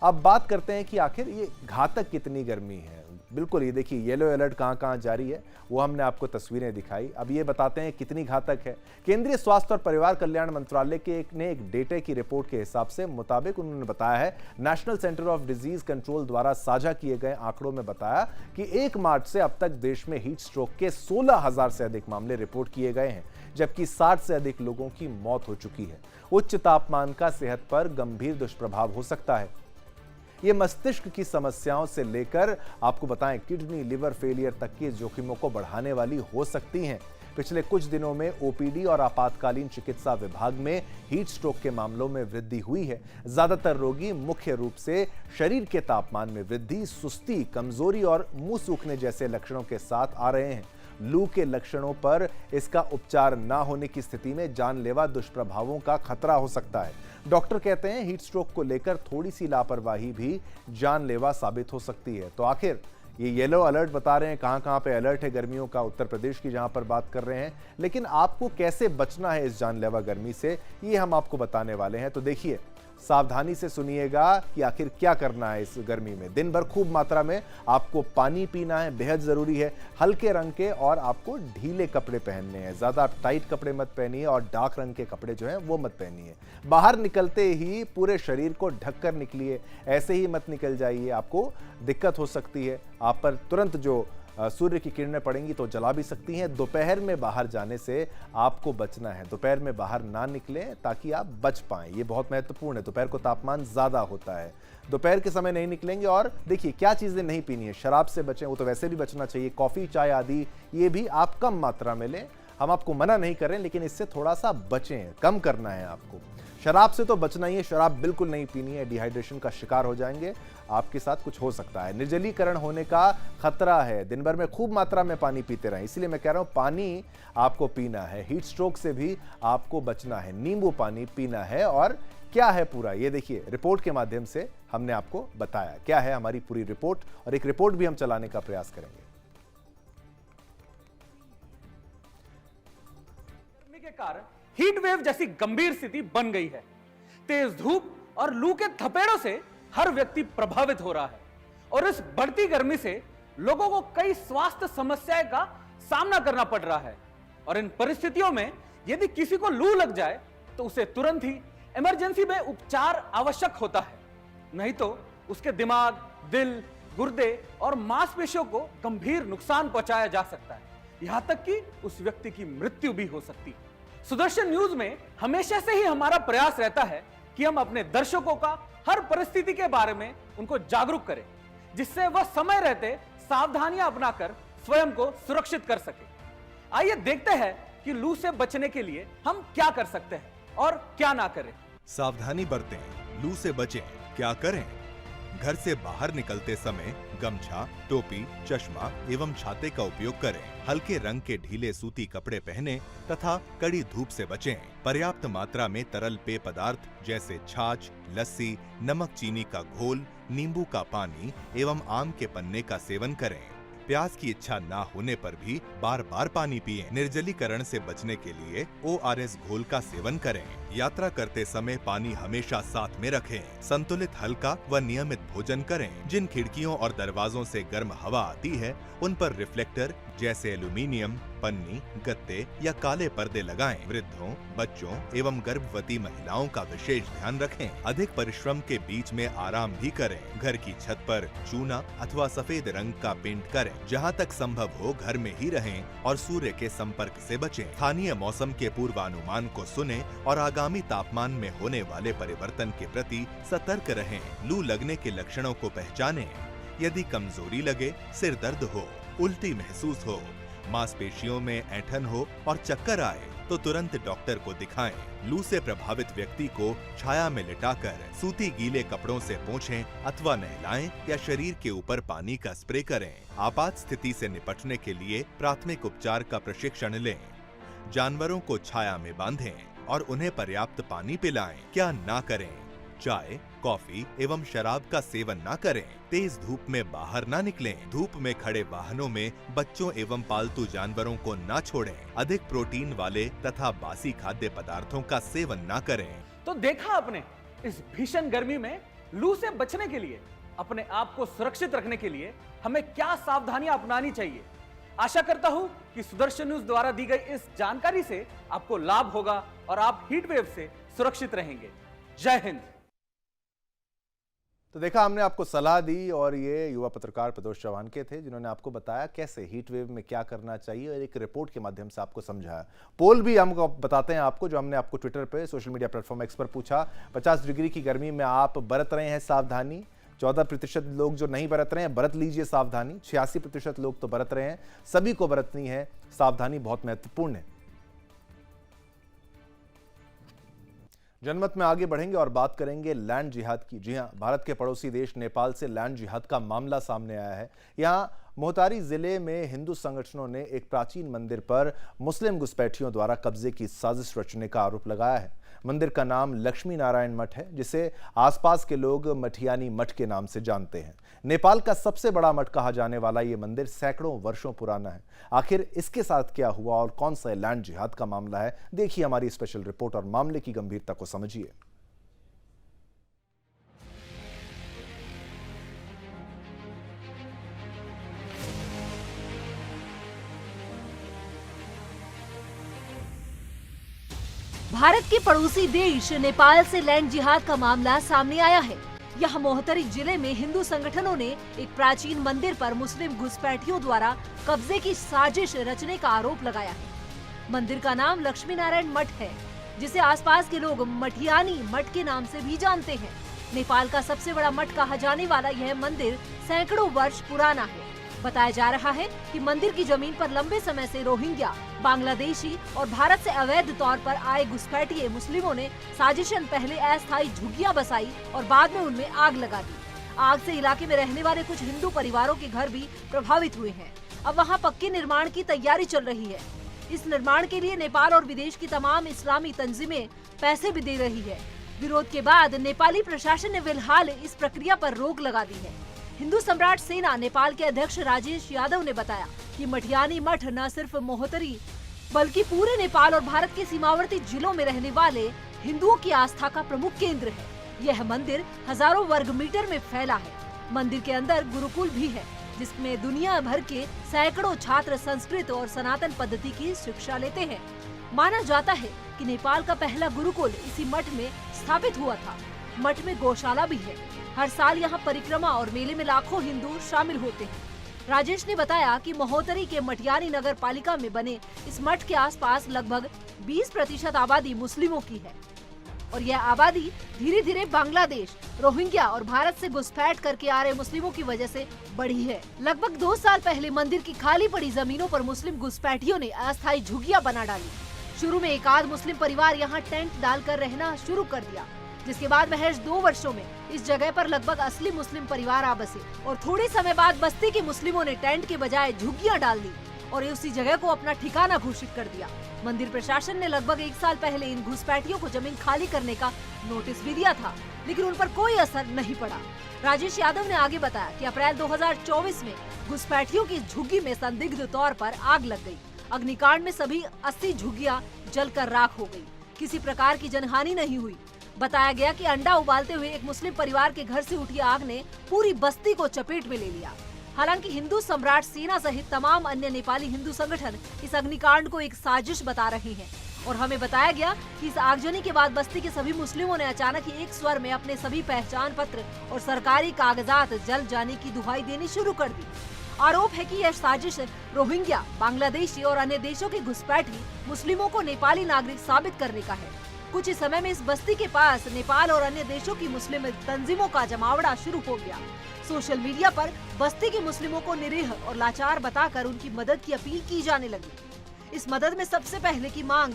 अब बात करते हैं कि आखिर ये घातक कितनी गर्मी है। बिल्कुल, ये देखिए येलो अलर्ट कहां जारी है, वो हमने आपको तस्वीरें दिखाई। अब ये बताते हैं कितनी घातक है। केंद्रीय स्वास्थ्य और परिवार कल्याण मंत्रालय के एक डेटा की रिपोर्ट के हिसाब से मुताबिक उन्होंने बताया है, national centre of disease control द्वारा साझा किए गए आंकड़ों में बताया कि 1 मार्च से अब तक देश में हीट स्ट्रोक के 16,000 से अधिक मामले रिपोर्ट किए गए हैं, जबकि 60 से अधिक लोगों की मौत हो चुकी है। उच्च तापमान का सेहत पर गंभीर दुष्प्रभाव हो सकता है। ये मस्तिष्क की समस्याओं से लेकर आपको बताएं किडनी, लिवर फेलियर तक के जोखिमों को बढ़ाने वाली हो सकती हैं। पिछले कुछ दिनों में ओपीडी और आपातकालीन चिकित्सा विभाग में हीट स्ट्रोक के मामलों में वृद्धि हुई है। ज्यादातर रोगी मुख्य रूप से शरीर के तापमान में वृद्धि, सुस्ती, कमजोरी और मुंह सूखने जैसे लक्षणों के साथ आ रहे हैं। लू के लक्षणों पर इसका उपचार न होने की स्थिति में जानलेवा दुष्प्रभावों का खतरा हो सकता है। डॉक्टर कहते हैं हीट स्ट्रोक को लेकर थोड़ी सी लापरवाही भी जानलेवा साबित हो सकती है। तो आखिर ये येलो अलर्ट बता रहे हैं, कहां पे अलर्ट है गर्मियों का, उत्तर प्रदेश की जहां पर बात कर रहे हैं, लेकिन आपको कैसे बचना है इस जानलेवा गर्मी से, ये हम आपको बताने वाले हैं। तो देखिए, सावधानी से सुनिएगा कि आखिर क्या करना है इस गर्मी में। दिन भर खूब मात्रा में आपको पानी पीना है, बेहद जरूरी है। हल्के रंग के और आपको ढीले कपड़े पहनने हैं, ज्यादा टाइट कपड़े मत पहनिए और डार्क रंग के कपड़े जो हैं वो मत पहनिए। बाहर निकलते ही पूरे शरीर को ढककर निकलिए, ऐसे ही मत निकल जाइए, आपको दिक्कत हो सकती है। आप पर तुरंत जो सूर्य की किरणें पड़ेंगी तो जला भी सकती हैं। दोपहर में बाहर जाने से आपको बचना है, दोपहर में बाहर ना निकलें ताकि आप बच पाएं, ये बहुत महत्वपूर्ण है। दोपहर को तापमान ज़्यादा होता है, दोपहर के समय नहीं निकलेंगे। और देखिए क्या चीज़ें नहीं पीनी है, शराब से बचें, वो तो वैसे भी बचना चाहिए। कॉफ़ी, चाय आदि ये भी आप कम मात्रा में लें, हम आपको मना नहीं कर रहे हैं, लेकिन इससे थोड़ा सा बचें, कम करना है आपको। शराब से तो बचना ही है, शराब बिल्कुल नहीं पीनी है, डिहाइड्रेशन का शिकार हो जाएंगे, आपके साथ कुछ हो सकता है। निर्जलीकरण होने का खतरा है, दिन भर में खूब मात्रा में पानी पीते रहें, इसीलिए मैं कह रहा हूं पानी आपको पीना है। हीट स्ट्रोक से भी आपको बचना है, नींबू पानी पीना है। और क्या है पूरा, ये देखिए रिपोर्ट के माध्यम से हमने आपको बताया क्या है हमारी पूरी रिपोर्ट, और एक रिपोर्ट भी हम चलाने का प्रयास करेंगे। गर्मी के कारण हीट वेव जैसी गंभीर स्थिति बन गई है। तेज धूप और लू के थपेड़ों से हर व्यक्ति प्रभावित हो रहा है और इस बढ़ती गर्मी से लोगों को कई स्वास्थ्य समस्याएं का सामना करना पड़ रहा है। और इन परिस्थितियों में यदि किसी को लू लग जाए तो उसे तुरंत ही इमरजेंसी में उपचार आवश्यक होता है, नहीं तो उसके दिमाग, दिल, गुर्दे और मांसपेशियों को गंभीर नुकसान पहुंचाया जा सकता है, यहां तक कि उस व्यक्ति की मृत्यु भी हो सकती है। सुदर्शन न्यूज में हमेशा से ही हमारा प्रयास रहता है कि हम अपने दर्शकों का हर परिस्थिति के बारे में उनको जागरूक करें, जिससे वह समय रहते सावधानियां अपनाकर स्वयं को सुरक्षित कर सके। आइए देखते हैं कि लू से बचने के लिए हम क्या कर सकते हैं और क्या ना करें। सावधानी बरतें, लू से बचें, क्या करें? घर से बाहर निकलते समय गमछा, टोपी, चश्मा एवं छाते का उपयोग करें। हल्के रंग के ढीले सूती कपड़े पहनें तथा कड़ी धूप से बचें। पर्याप्त मात्रा में तरल पेय पदार्थ जैसे छाछ, लस्सी, नमक चीनी का घोल, नींबू का पानी एवं आम के पन्ने का सेवन करें। प्यास की इच्छा ना होने पर भी बार बार पानी पिएं। निर्जलीकरण से बचने के लिए ORS घोल का सेवन करें। यात्रा करते समय पानी हमेशा साथ में रखें। संतुलित हल्का व नियमित भोजन करें। जिन खिड़कियों और दरवाजों से गर्म हवा आती है उन पर रिफ्लेक्टर जैसे एल्यूमीनियम, पन्नी, गत्ते या काले पर्दे लगाएं। वृद्धों, बच्चों एवं गर्भवती महिलाओं का विशेष ध्यान रखें। अधिक परिश्रम के बीच में आराम भी करें। घर की छत पर चूना अथवा सफेद रंग का पेंट करें। जहां तक संभव हो घर में ही रहें और सूर्य के संपर्क से बचें। स्थानीय मौसम के पूर्वानुमान को सुनें और आगामी तापमान में होने वाले परिवर्तन के प्रति सतर्क रहें। लू लगने के लक्षणों को पहचानें। यदि कमजोरी लगे, सिर दर्द हो, उल्टी महसूस हो, मांसपेशियों में ऐंठन हो और चक्कर आए तो तुरंत डॉक्टर को दिखाएं। लू से प्रभावित व्यक्ति को छाया में लिटाकर सूती गीले कपड़ों से पोंछें अथवा नहलाएं या शरीर के ऊपर पानी का स्प्रे करें। आपात स्थिति से निपटने के लिए प्राथमिक उपचार का प्रशिक्षण लें। जानवरों को छाया में बांधें और उन्हें पर्याप्त पानी पिलाएं। क्या ना करें? चाय, कॉफी एवं शराब का सेवन ना करें। तेज धूप में बाहर ना निकलें। धूप में खड़े वाहनों में बच्चों एवं पालतू जानवरों को ना छोड़ें। अधिक प्रोटीन वाले तथा बासी खाद्य पदार्थों का सेवन ना करें। तो देखा आपने, इस भीषण गर्मी में लू से बचने के लिए, अपने आप को सुरक्षित रखने के लिए हमें क्या सावधानियां अपनानी चाहिए। आशा करता हूं कि सुदर्शन न्यूज द्वारा दी गई इस जानकारी से आपको लाभ होगा और आप हीट वेव से सुरक्षित रहेंगे। जय हिंद। तो देखा हमने आपको सलाह दी और ये युवा पत्रकार प्रदोष चौहान के थे जिन्होंने आपको बताया कैसे हीट वेव में क्या करना चाहिए और एक रिपोर्ट के माध्यम से आपको समझाया। पोल भी हमको बताते हैं आपको, जो हमने आपको ट्विटर पे, सोशल मीडिया प्लेटफॉर्म एक्स पर पूछा। 50 डिग्री की गर्मी में आप बरत रहे हैं सावधानी? 14% लोग जो नहीं बरत रहे हैं, बरत लीजिए सावधानी। 86% लोग तो बरत रहे हैं। सभी को बरतनी है सावधानी, बहुत महत्वपूर्ण है। जनमत में आगे बढ़ेंगे और बात करेंगे लैंड जिहाद की। जी हां, भारत के पड़ोसी देश नेपाल से लैंड जिहाद का मामला सामने आया है। यहां मोहतारी जिले में हिंदू संगठनों ने एक प्राचीन मंदिर पर मुस्लिम घुसपैठियों द्वारा कब्जे की साजिश रचने का आरोप लगाया है। मंदिर का नाम लक्ष्मी नारायण मठ है, जिसे आसपास के लोग मठियानी मठ के नाम से जानते हैं। नेपाल का सबसे बड़ा मठ कहा जाने वाला ये मंदिर सैकड़ों वर्षों पुराना है। आखिर इसके साथ क्या हुआ और कौन सा लैंड जिहाद का मामला है, देखिए हमारी स्पेशल रिपोर्ट और मामले की गंभीरता को समझिए। भारत के पड़ोसी देश नेपाल से लैंड जिहाद का मामला सामने आया है। यह मोहतरी जिले में हिंदू संगठनों ने एक प्राचीन मंदिर पर मुस्लिम घुसपैठियों द्वारा कब्जे की साजिश रचने का आरोप लगाया है। मंदिर का नाम लक्ष्मी नारायण मठ है, जिसे आसपास के लोग मठियानी मठ के नाम से भी जानते हैं। नेपाल का सबसे बड़ा मठ कहा जाने वाला यह मंदिर सैकड़ों वर्ष पुराना है। बताया जा रहा है कि मंदिर की जमीन पर लंबे समय से रोहिंग्या, बांग्लादेशी और भारत से अवैध तौर पर आए घुसपैठिए मुस्लिमों ने साजिशन पहले अस्थायी झुग्गियां बसाई और बाद में उनमें आग लगा दी। आग से इलाके में रहने वाले कुछ हिंदू परिवारों के घर भी प्रभावित हुए हैं। अब वहां पक्के निर्माण की तैयारी चल रही है। इस निर्माण के लिए नेपाल और विदेश की तमाम इस्लामी तंजीमें पैसे भी दे रही है। विरोध के बाद नेपाली प्रशासन ने फिलहाल इस प्रक्रिया पर रोक लगा दी है। हिंदू सम्राट सेना नेपाल के अध्यक्ष राजेश यादव ने बताया कि मठियानी मठ न सिर्फ मोहतरी बल्कि पूरे नेपाल और भारत के सीमावर्ती जिलों में रहने वाले हिंदुओं की आस्था का प्रमुख केंद्र है। यह मंदिर हजारों वर्ग मीटर में फैला है। मंदिर के अंदर गुरुकुल भी है, जिसमें दुनिया भर के सैकड़ों छात्र संस्कृत और सनातन पद्धति की शिक्षा लेते हैं। माना जाता है कि नेपाल का पहला गुरुकुल इसी मठ में स्थापित हुआ था। मठ में गौशाला भी है। हर साल यहाँ परिक्रमा और मेले में लाखों हिंदू शामिल होते हैं। राजेश ने बताया कि महोत्तरी के मटियानी नगर पालिका में बने इस मठ के आसपास लगभग 20% आबादी मुस्लिमों की है और यह आबादी धीरे धीरे बांग्लादेश, रोहिंग्या और भारत से घुसपैठ करके आ रहे मुस्लिमों की वजह से बढ़ी है। लगभग 2 साल पहले मंदिर की खाली पड़ी जमीनों पर मुस्लिम घुसपैठियों ने अस्थायी झुग्गियां बना डाली। शुरू में एक आध मुस्लिम परिवार यहाँ टेंट डालकर रहना शुरू कर दिया, जिसके बाद महज 2 वर्षों में इस जगह पर लगभग असली मुस्लिम परिवार आ बसे और थोड़े समय बाद बस्ती के मुस्लिमों ने टेंट के बजाय झुग्गियां डाल दी और उसी जगह को अपना ठिकाना घोषित कर दिया। मंदिर प्रशासन ने लगभग 1 साल पहले इन घुसपैठियों को जमीन खाली करने का नोटिस भी दिया था, लेकिन उन पर कोई असर नहीं पड़ा। राजेश यादव ने आगे बताया कि अप्रैल 2024 में घुसपैठियों की झुग्गी में संदिग्ध तौर पर आग लग गई। अग्निकांड में सभी 80 झुग्गियां जलकर राख हो गई। किसी प्रकार की जनहानि नहीं हुई। बताया गया कि अंडा उबालते हुए एक मुस्लिम परिवार के घर से उठी आग ने पूरी बस्ती को चपेट में ले लिया। हालांकि हिंदू सम्राट सेना सहित तमाम अन्य नेपाली हिंदू संगठन इस अग्निकांड को एक साजिश बता रहे हैं और हमें बताया गया कि इस आगजनी के बाद बस्ती के सभी मुस्लिमों ने अचानक ही एक स्वर में अपने सभी पहचान पत्र और सरकारी कागजात जल जाने की दुहाई देनी शुरू कर दी। आरोप है कि यह साजिश रोहिंग्या, बांग्लादेशी और अन्य देशों के घुसपैठी मुस्लिमों को नेपाली नागरिक साबित करने का है। कुछ ही समय में इस बस्ती के पास नेपाल और अन्य देशों की मुस्लिम तंजीमों का जमावड़ा शुरू हो गया। सोशल मीडिया पर बस्ती के मुस्लिमों को निरीह और लाचार बताकर उनकी मदद की अपील की जाने लगी। इस मदद में सबसे पहले की मांग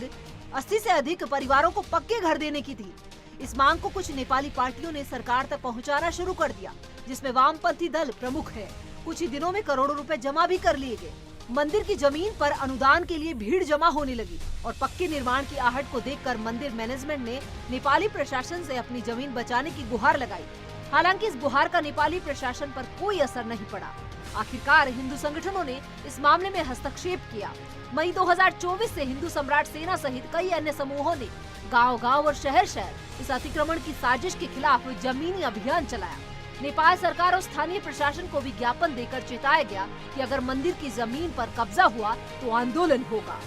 80 से अधिक परिवारों को पक्के घर देने की थी। इस मांग को कुछ नेपाली पार्टियों ने सरकार तक पहुंचाना शुरू कर दिया, जिसमें वामपंथी दल प्रमुख है। कुछ ही दिनों में करोड़ों रुपए जमा भी कर लिए गए। मंदिर की जमीन पर अनुदान के लिए भीड़ जमा होने लगी और पक्के निर्माण की आहट को देखकर मंदिर मैनेजमेंट ने नेपाली प्रशासन से अपनी जमीन बचाने की गुहार लगाई। हालांकि इस गुहार का नेपाली प्रशासन पर कोई असर नहीं पड़ा। आखिरकार हिंदू संगठनों ने इस मामले में हस्तक्षेप किया। मई 2024 से हिंदू सम्राट सेना सहित कई अन्य समूहों ने गांव-गांव और शहर-शहर इस अतिक्रमण की साजिश के खिलाफ जमीनी अभियान चलाया। नेपाल सरकार और स्थानीय प्रशासन को भी ज्ञापन देकर चेताया गया कि अगर मंदिर की जमीन पर कब्जा हुआ तो आंदोलन होगा।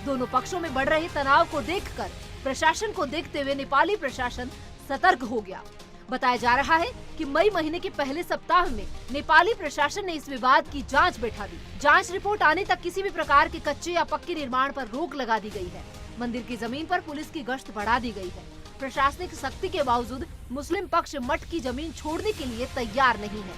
दोनों पक्षों में बढ़ रहे तनाव को देखकर प्रशासन को देखते हुए नेपाली प्रशासन सतर्क हो गया। बताया जा रहा है कि मई महीने के पहले सप्ताह में नेपाली प्रशासन ने इस विवाद की जांच बैठा दी। जांच रिपोर्ट आने तक किसी भी प्रकार के कच्चे या पक्के निर्माण पर रोक लगा दी गई है। मंदिर की जमीन पर पुलिस की गश्त बढ़ा दी गई है। प्रशासनिक सख्ती के बावजूद मुस्लिम पक्ष मठ की जमीन छोड़ने के लिए तैयार नहीं है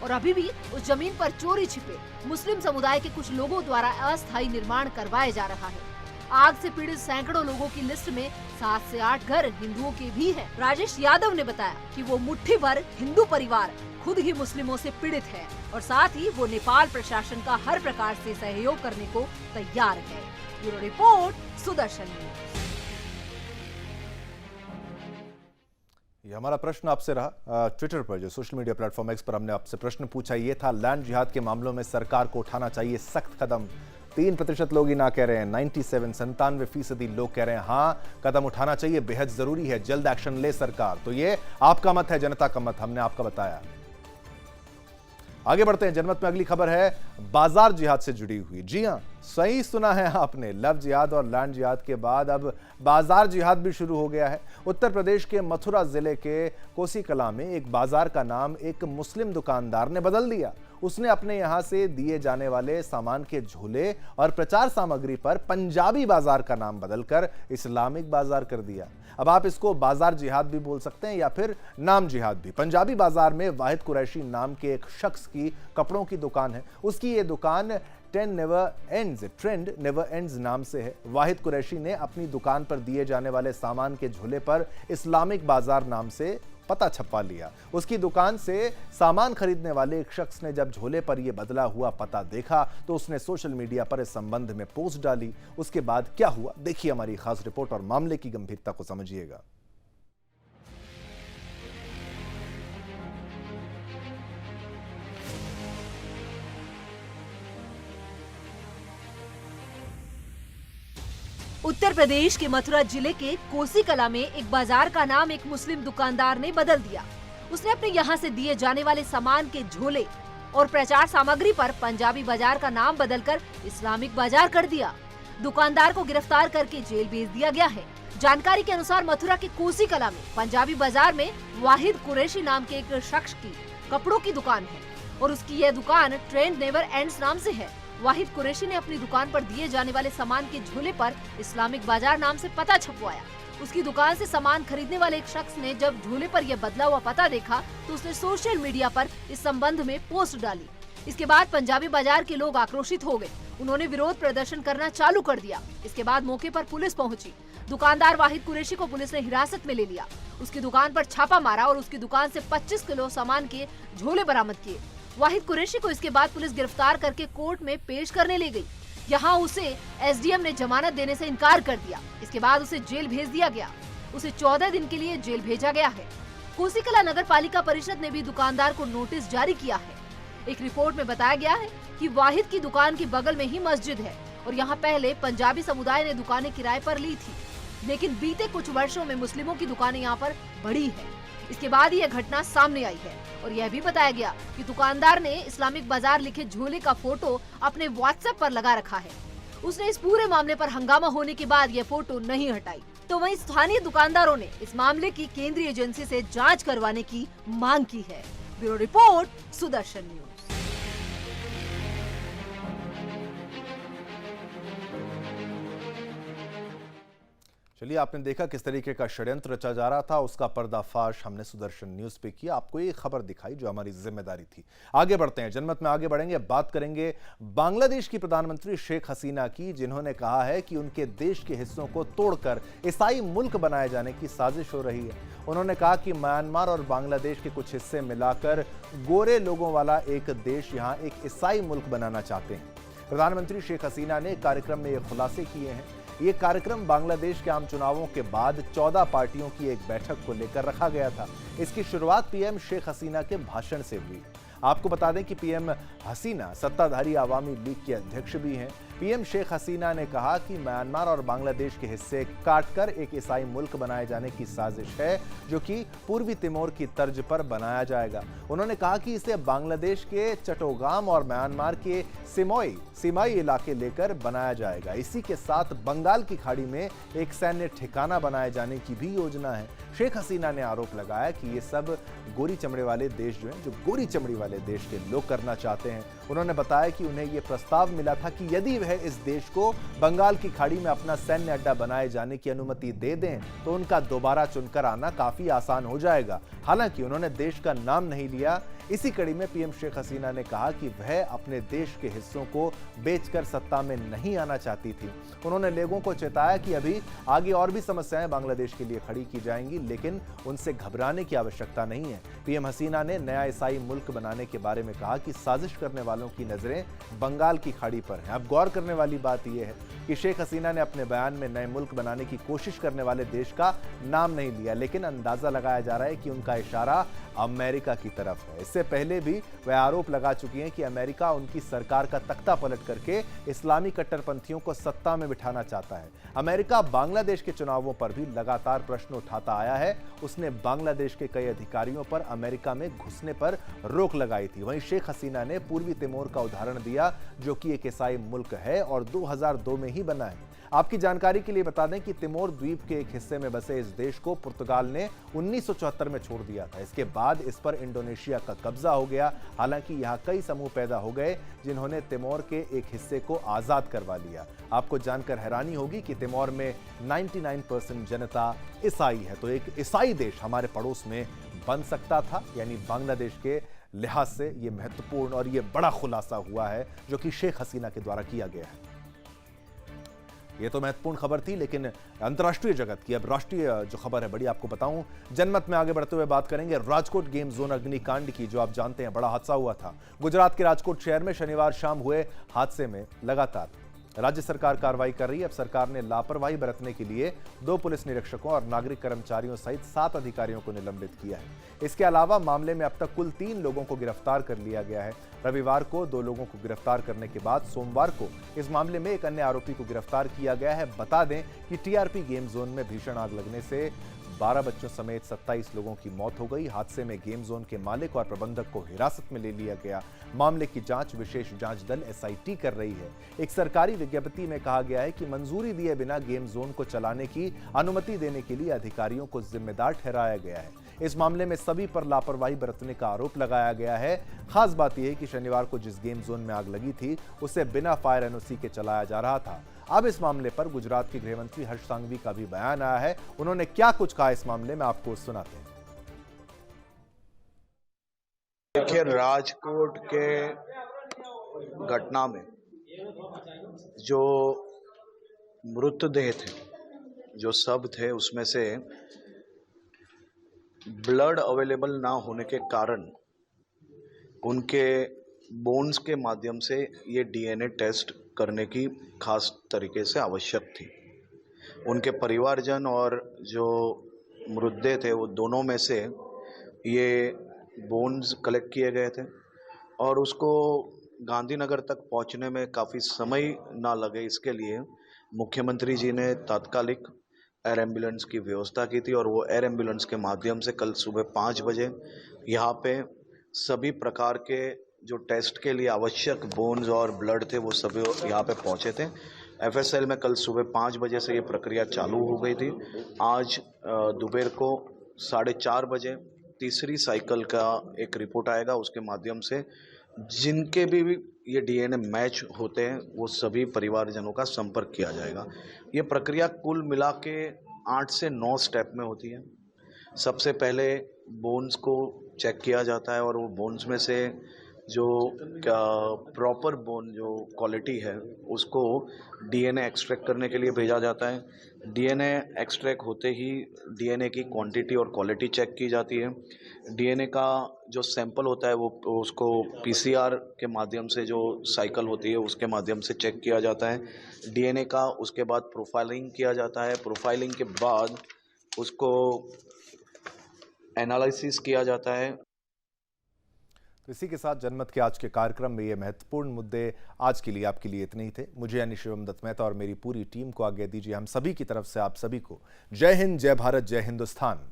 और अभी भी उस जमीन पर चोरी छिपे मुस्लिम समुदाय के कुछ लोगों द्वारा अस्थायी निर्माण करवाया जा रहा है। आग से पीड़ित सैकड़ों लोगों की लिस्ट में 7 से 8 घर हिंदुओं के भी हैं। राजेश यादव ने बताया कि वो मुट्ठी भर हिंदू परिवार खुद ही मुस्लिमों से पीड़ित है और साथ ही वो नेपाल प्रशासन का हर प्रकार से सहयोग करने को तैयार है। Bureau report, Sudarshan news. ये हमारा प्रश्न आपसे रहा ट्विटर पर, जो सोशल मीडिया प्लेटफॉर्म एक्स पर हमने आपसे प्रश्न पूछा, ये था लैंड जिहाद के मामलों में सरकार को उठाना चाहिए सख्त कदम। 3% लोग ही ना कह रहे हैं, 97% लोग कह रहे हैं हाँ कदम उठाना चाहिए, बेहद जरूरी है, जल्द एक्शन ले सरकार। तो ये आपका मत है, जनता का मत, हमने आपका बताया। आगे बढ़ते हैं। जनमत में अगली खबर है बाजार जिहाद से जुड़ी हुई। जी हां, सही सुना है आपने, लव जिहाद और लैंड जिहाद के बाद अब बाजार जिहाद भी शुरू हो गया है। उत्तर प्रदेश के मथुरा जिले के कोसी कला में एक बाजार का नाम एक मुस्लिम दुकानदार ने बदल दिया। उसने अपने यहां से दिए जाने वाले सामान के झोले और प्रचार सामग्री पर पंजाबी बाजार का नाम बदलकर इस्लामिक बाजार कर दिया। अब आप इसको बाजार जिहाद भी बोल सकते हैं या फिर नाम जिहाद भी। पंजाबी बाजार में वाहिद कुरैशी नाम के एक शख्स की कपड़ों की दुकान है। उसकी ये दुकान ट्रेंड नेवर एंड्स नाम से है। वाहिद कुरैशी ने अपनी दुकान पर दिए जाने वाले सामान के झोले पर इस्लामिक बाजार नाम से पता छपवा लिया। उसकी दुकान से सामान खरीदने वाले एक शख्स ने जब झोले पर यह बदला हुआ पता देखा तो उसने सोशल मीडिया पर इस संबंध में पोस्ट डाली। उसके बाद क्या हुआ, देखिए हमारी खास रिपोर्ट और मामले की गंभीरता को समझिएगा। उत्तर प्रदेश के मथुरा जिले के कोसी कला में एक बाजार का नाम एक मुस्लिम दुकानदार ने बदल दिया। उसने अपने यहाँ से दिए जाने वाले सामान के झोले और प्रचार सामग्री पर पंजाबी बाजार का नाम बदलकर इस्लामिक बाजार कर दिया। दुकानदार को गिरफ्तार करके जेल भेज दिया गया है। जानकारी के अनुसार मथुरा के कोसी कला में पंजाबी बाजार में वाहिद कुरैशी नाम के एक शख्स की कपड़ों की दुकान है और उसकी यह दुकान ट्रेंड नेवर एंड्स नाम से है। वाहिद कुरैशी ने अपनी दुकान पर दिए जाने वाले सामान के झोले पर इस्लामिक बाजार नाम से पता छपवाया। उसकी दुकान से सामान खरीदने वाले एक शख्स ने जब झोले पर यह बदला हुआ पता देखा तो उसने सोशल मीडिया पर इस संबंध में पोस्ट डाली। इसके बाद पंजाबी बाजार के लोग आक्रोशित हो गए। उन्होंने विरोध प्रदर्शन करना चालू कर दिया। इसके बाद मौके पर पुलिस पहुंची। दुकानदार वाहिद कुरैशी को पुलिस ने हिरासत में ले लिया। उसकी दुकान पर छापा मारा और उसकी दुकान से 25 किलो सामान के झोले बरामद किए। वाहिद कुरैशी को इसके बाद पुलिस गिरफ्तार करके कोर्ट में पेश करने ले गई। यहाँ उसे एसडीएम ने जमानत देने से इनकार कर दिया। इसके बाद उसे जेल भेज दिया गया। उसे 14 दिन के लिए जेल भेजा गया है। कोसी कला नगर पालिका परिषद ने भी दुकानदार को नोटिस जारी किया है। एक रिपोर्ट में बताया गया है कि वाहिद की दुकान के बगल में ही मस्जिद है और यहाँ पहले पंजाबी समुदाय ने दुकानें किराए पर ली थी, लेकिन बीते कुछ वर्षों में मुस्लिमों की दुकानें यहाँ पर बढ़ी है। इसके बाद यह घटना सामने आई है और यह भी बताया गया कि दुकानदार ने इस्लामिक बाजार लिखे झोले का फोटो अपने व्हाट्सएप पर लगा रखा है। उसने इस पूरे मामले पर हंगामा होने के बाद यह फोटो नहीं हटाई। तो वहीं स्थानीय दुकानदारों ने इस मामले की केंद्रीय एजेंसी से जांच करवाने की मांग की है। Bureau report, Sudarshan news. चलिए, आपने देखा किस तरीके का षड्यंत्र रचा जा रहा था, उसका पर्दाफाश हमने सुदर्शन न्यूज पे किया। आपको ये खबर दिखाई जो हमारी जिम्मेदारी थी। आगे बढ़ते हैं, जनमत में आगे बढ़ेंगे। बात करेंगे बांग्लादेश की प्रधानमंत्री शेख हसीना की, जिन्होंने कहा है कि उनके देश के हिस्सों को तोड़कर ईसाई मुल्क बनाए जाने की साजिश हो रही है। उन्होंने कहा कि म्यांमार और बांग्लादेश के कुछ हिस्से मिलाकर गोरे लोगों वाला एक देश यहाँ एक ईसाई मुल्क बनाना चाहते हैं। प्रधानमंत्री शेख हसीना ने कार्यक्रम में ये खुलासे किए हैं। ये कार्यक्रम बांग्लादेश के आम चुनावों के बाद 14 पार्टियों की एक बैठक को लेकर रखा गया था। इसकी शुरुआत पीएम शेख हसीना के भाषण से हुई। आपको बता दें कि पीएम हसीना सत्ताधारी आवामी लीग के अध्यक्ष भी हैं। पीएम शेख हसीना ने कहा कि म्यांमार और बांग्लादेश के हिस्से काटकर एक ईसाई मुल्क बनाए जाने की साजिश है, जो कि पूर्वी तिमोर की तर्ज पर बनाया जाएगा। उन्होंने कहा कि इसे बांग्लादेश के चट्टोग्राम और म्यांमार के सीमाई इलाके लेकर बनाया जाएगा। इसी के साथ बंगाल की खाड़ी में एक सैन्य ठिकाना बनाए जाने की भी योजना है। शेख हसीना ने आरोप लगाया कि ये सब गोरी चमड़े वाले देश जो हैं, जो गोरी चमड़ी वाले देश के लोग करना चाहते हैं। उन्होंने बताया कि उन्हें यह प्रस्ताव मिला था कि यदि वह इस देश को बंगाल की खाड़ी में अपना सैन्य अड्डा बनाए जाने की अनुमति दे दें तो उनका दोबारा चुनकर आना काफी आसान हो जाएगा। हालांकि उन्होंने देश का नाम नहीं लिया। इसी कड़ी में पीएम शेख हसीना ने कहा कि वह अपने देश के हिस्सों को बेचकर सत्ता में नहीं आना चाहती थी। उन्होंने लोगों को चेताया कि अभी आगे और भी समस्याएं बांग्लादेश के लिए खड़ी की जाएंगी, लेकिन उनसे घबराने की आवश्यकता नहीं है। पीएम हसीना ने नया ईसाई मुल्क बनाने के बारे में कहा कि साजिश करने वालों की नजरें बंगाल की खाड़ी पर हैं। अब गौर करने वाली बात यह है कि शेख हसीना ने अपने बयान में नए मुल्क बनाने की कोशिश करने वाले देश का नाम नहीं लिया, लेकिन अंदाजा लगाया जा रहा है कि उनका इशारा अमेरिका की तरफ है। इससे पहले भी वह आरोप लगा चुकी हैं कि अमेरिका उनकी सरकार का तख्ता पलट करके इस्लामी कट्टरपंथियों को सत्ता में बिठाना चाहता है। अमेरिका बांग्लादेश के चुनावों पर भी लगातार प्रश्न उठाता आया है। उसने बांग्लादेश के कई अधिकारियों पर अमेरिका में घुसने पर रोक लगाई थी। वहीं शेख हसीना ने पूर्वी तिमोर का उदाहरण दिया, जो कि एक ईसाई मुल्क है और 2002 में ही बना है। आपकी जानकारी के लिए बता दें कि तिमोर द्वीप के एक हिस्से में बसे इस देश को पुर्तगाल ने 1974 में छोड़ दिया था। इसके बाद इस पर इंडोनेशिया का कब्जा हो गया। हालांकि यहाँ कई समूह पैदा हो गए जिन्होंने तिमोर के एक हिस्से को आजाद करवा लिया। आपको जानकर हैरानी होगी कि तिमोर में 99% जनता ईसाई है। तो एक ईसाई देश हमारे पड़ोस में बन सकता था, यानी बांग्लादेश के लिहाज से ये महत्वपूर्ण और ये बड़ा खुलासा हुआ है जो कि शेख हसीना के द्वारा किया गया है। ये तो महत्वपूर्ण खबर थी, लेकिन अंतर्राष्ट्रीय जगत की अब राष्ट्रीय जो खबर है बड़ी आपको बताऊं। जनमत में आगे बढ़ते हुए बात करेंगे राजकोट गेम जोन अग्निकांड की, जो आप जानते हैं बड़ा हादसा हुआ था। गुजरात के राजकोट शहर में शनिवार शाम हुए हादसे में लगातार राज्य सरकार कार्रवाई कर रही है। अब सरकार ने लापरवाही बरतने के लिए 2 पुलिस निरीक्षकों और नागरिक कर्मचारियों सहित 7 अधिकारियों को निलंबित किया है। इसके अलावा मामले में अब तक कुल 3 लोगों को गिरफ्तार कर लिया गया है। रविवार को 2 लोगों को गिरफ्तार करने के बाद सोमवार को इस मामले में एक अन्य आरोपी को गिरफ्तार किया गया है। बता दें कि टीआरपी गेम जोन में भीषण आग लगने से 12 बच्चों समेत 27 लोगों की मौत हो गई। हादसे में गेम जोन के मालिक और प्रबंधक को हिरासत में ले लिया गया। मामले की जांच विशेष जांच दल एसआईटी कर रही है। एक सरकारी विज्ञप्ति में कहा गया है कि मंजूरी दिए बिना गेम जोन को चलाने की अनुमति देने के लिए अधिकारियों को जिम्मेदार ठहराया गया है। इस मामले में सभी पर लापरवाही बरतने का आरोप लगाया गया है। खास बात यह है कि शनिवार को जिस गेम जोन में आग लगी थी उसे बिना फायर एनओसी के चलाया जा रहा था। अब इस मामले पर गुजरात के गृह मंत्री हर्ष सांघवी का भी बयान आया है। उन्होंने क्या कुछ कहा इस मामले में आपको सुनाते हैं। देखिए, राजकोट के घटना में जो मृतदेह थे, जो शव थे, उसमें से ब्लड अवेलेबल ना होने के कारण उनके बोन्स के माध्यम से ये डीएनए टेस्ट करने की खास तरीके से आवश्यक थी। उनके परिवारजन और जो मृतदेह थे वो दोनों में से ये बोन्स कलेक्ट किए गए थे और उसको गांधीनगर तक पहुंचने में काफ़ी समय ना लगे, इसके लिए मुख्यमंत्री जी ने तात्कालिक एयर एम्बुलेंस की व्यवस्था की थी और वो एयर एम्बुलेंस के माध्यम से कल सुबह 5 बजे यहाँ पे सभी प्रकार के जो टेस्ट के लिए आवश्यक बोन्स और ब्लड थे वो सभी यहाँ पे पहुँचे थे। एफएसएल में कल सुबह 5 बजे से ये प्रक्रिया चालू हो गई थी। आज दोपहर को 4:30 बजे तीसरी साइकिल का एक रिपोर्ट आएगा, उसके माध्यम से जिनके भी ये डीएनए मैच होते हैं वो सभी परिवारजनों का संपर्क किया जाएगा। ये प्रक्रिया कुल मिला के 8 से 9 स्टेप में होती है। सबसे पहले बोन्स को चेक किया जाता है और वो बोन्स में से जो प्रॉपर बोन जो क्वालिटी है उसको डीएनए एक्सट्रैक्ट करने के लिए भेजा जाता है। डीएनए एक्सट्रैक्ट होते ही डीएनए की क्वांटिटी और क्वालिटी चेक की जाती है। डीएनए का जो सैंपल होता है वो उसको पीसीआर के माध्यम से जो साइकिल होती है उसके माध्यम से चेक किया जाता है। डीएनए का उसके बाद प्रोफाइलिंग किया जाता है। प्रोफाइलिंग के बाद उसको एनालिसिस किया जाता है। तो इसी के साथ जनमत के आज के कार्यक्रम में ये महत्वपूर्ण मुद्दे आज के लिए आपके लिए इतने ही थे। मुझे यानी शिवम दत्त मेहता और मेरी पूरी टीम को आज्ञा दीजिए। हम सभी की तरफ से आप सभी को जय हिंद, जय भारत, जय हिंदुस्तान।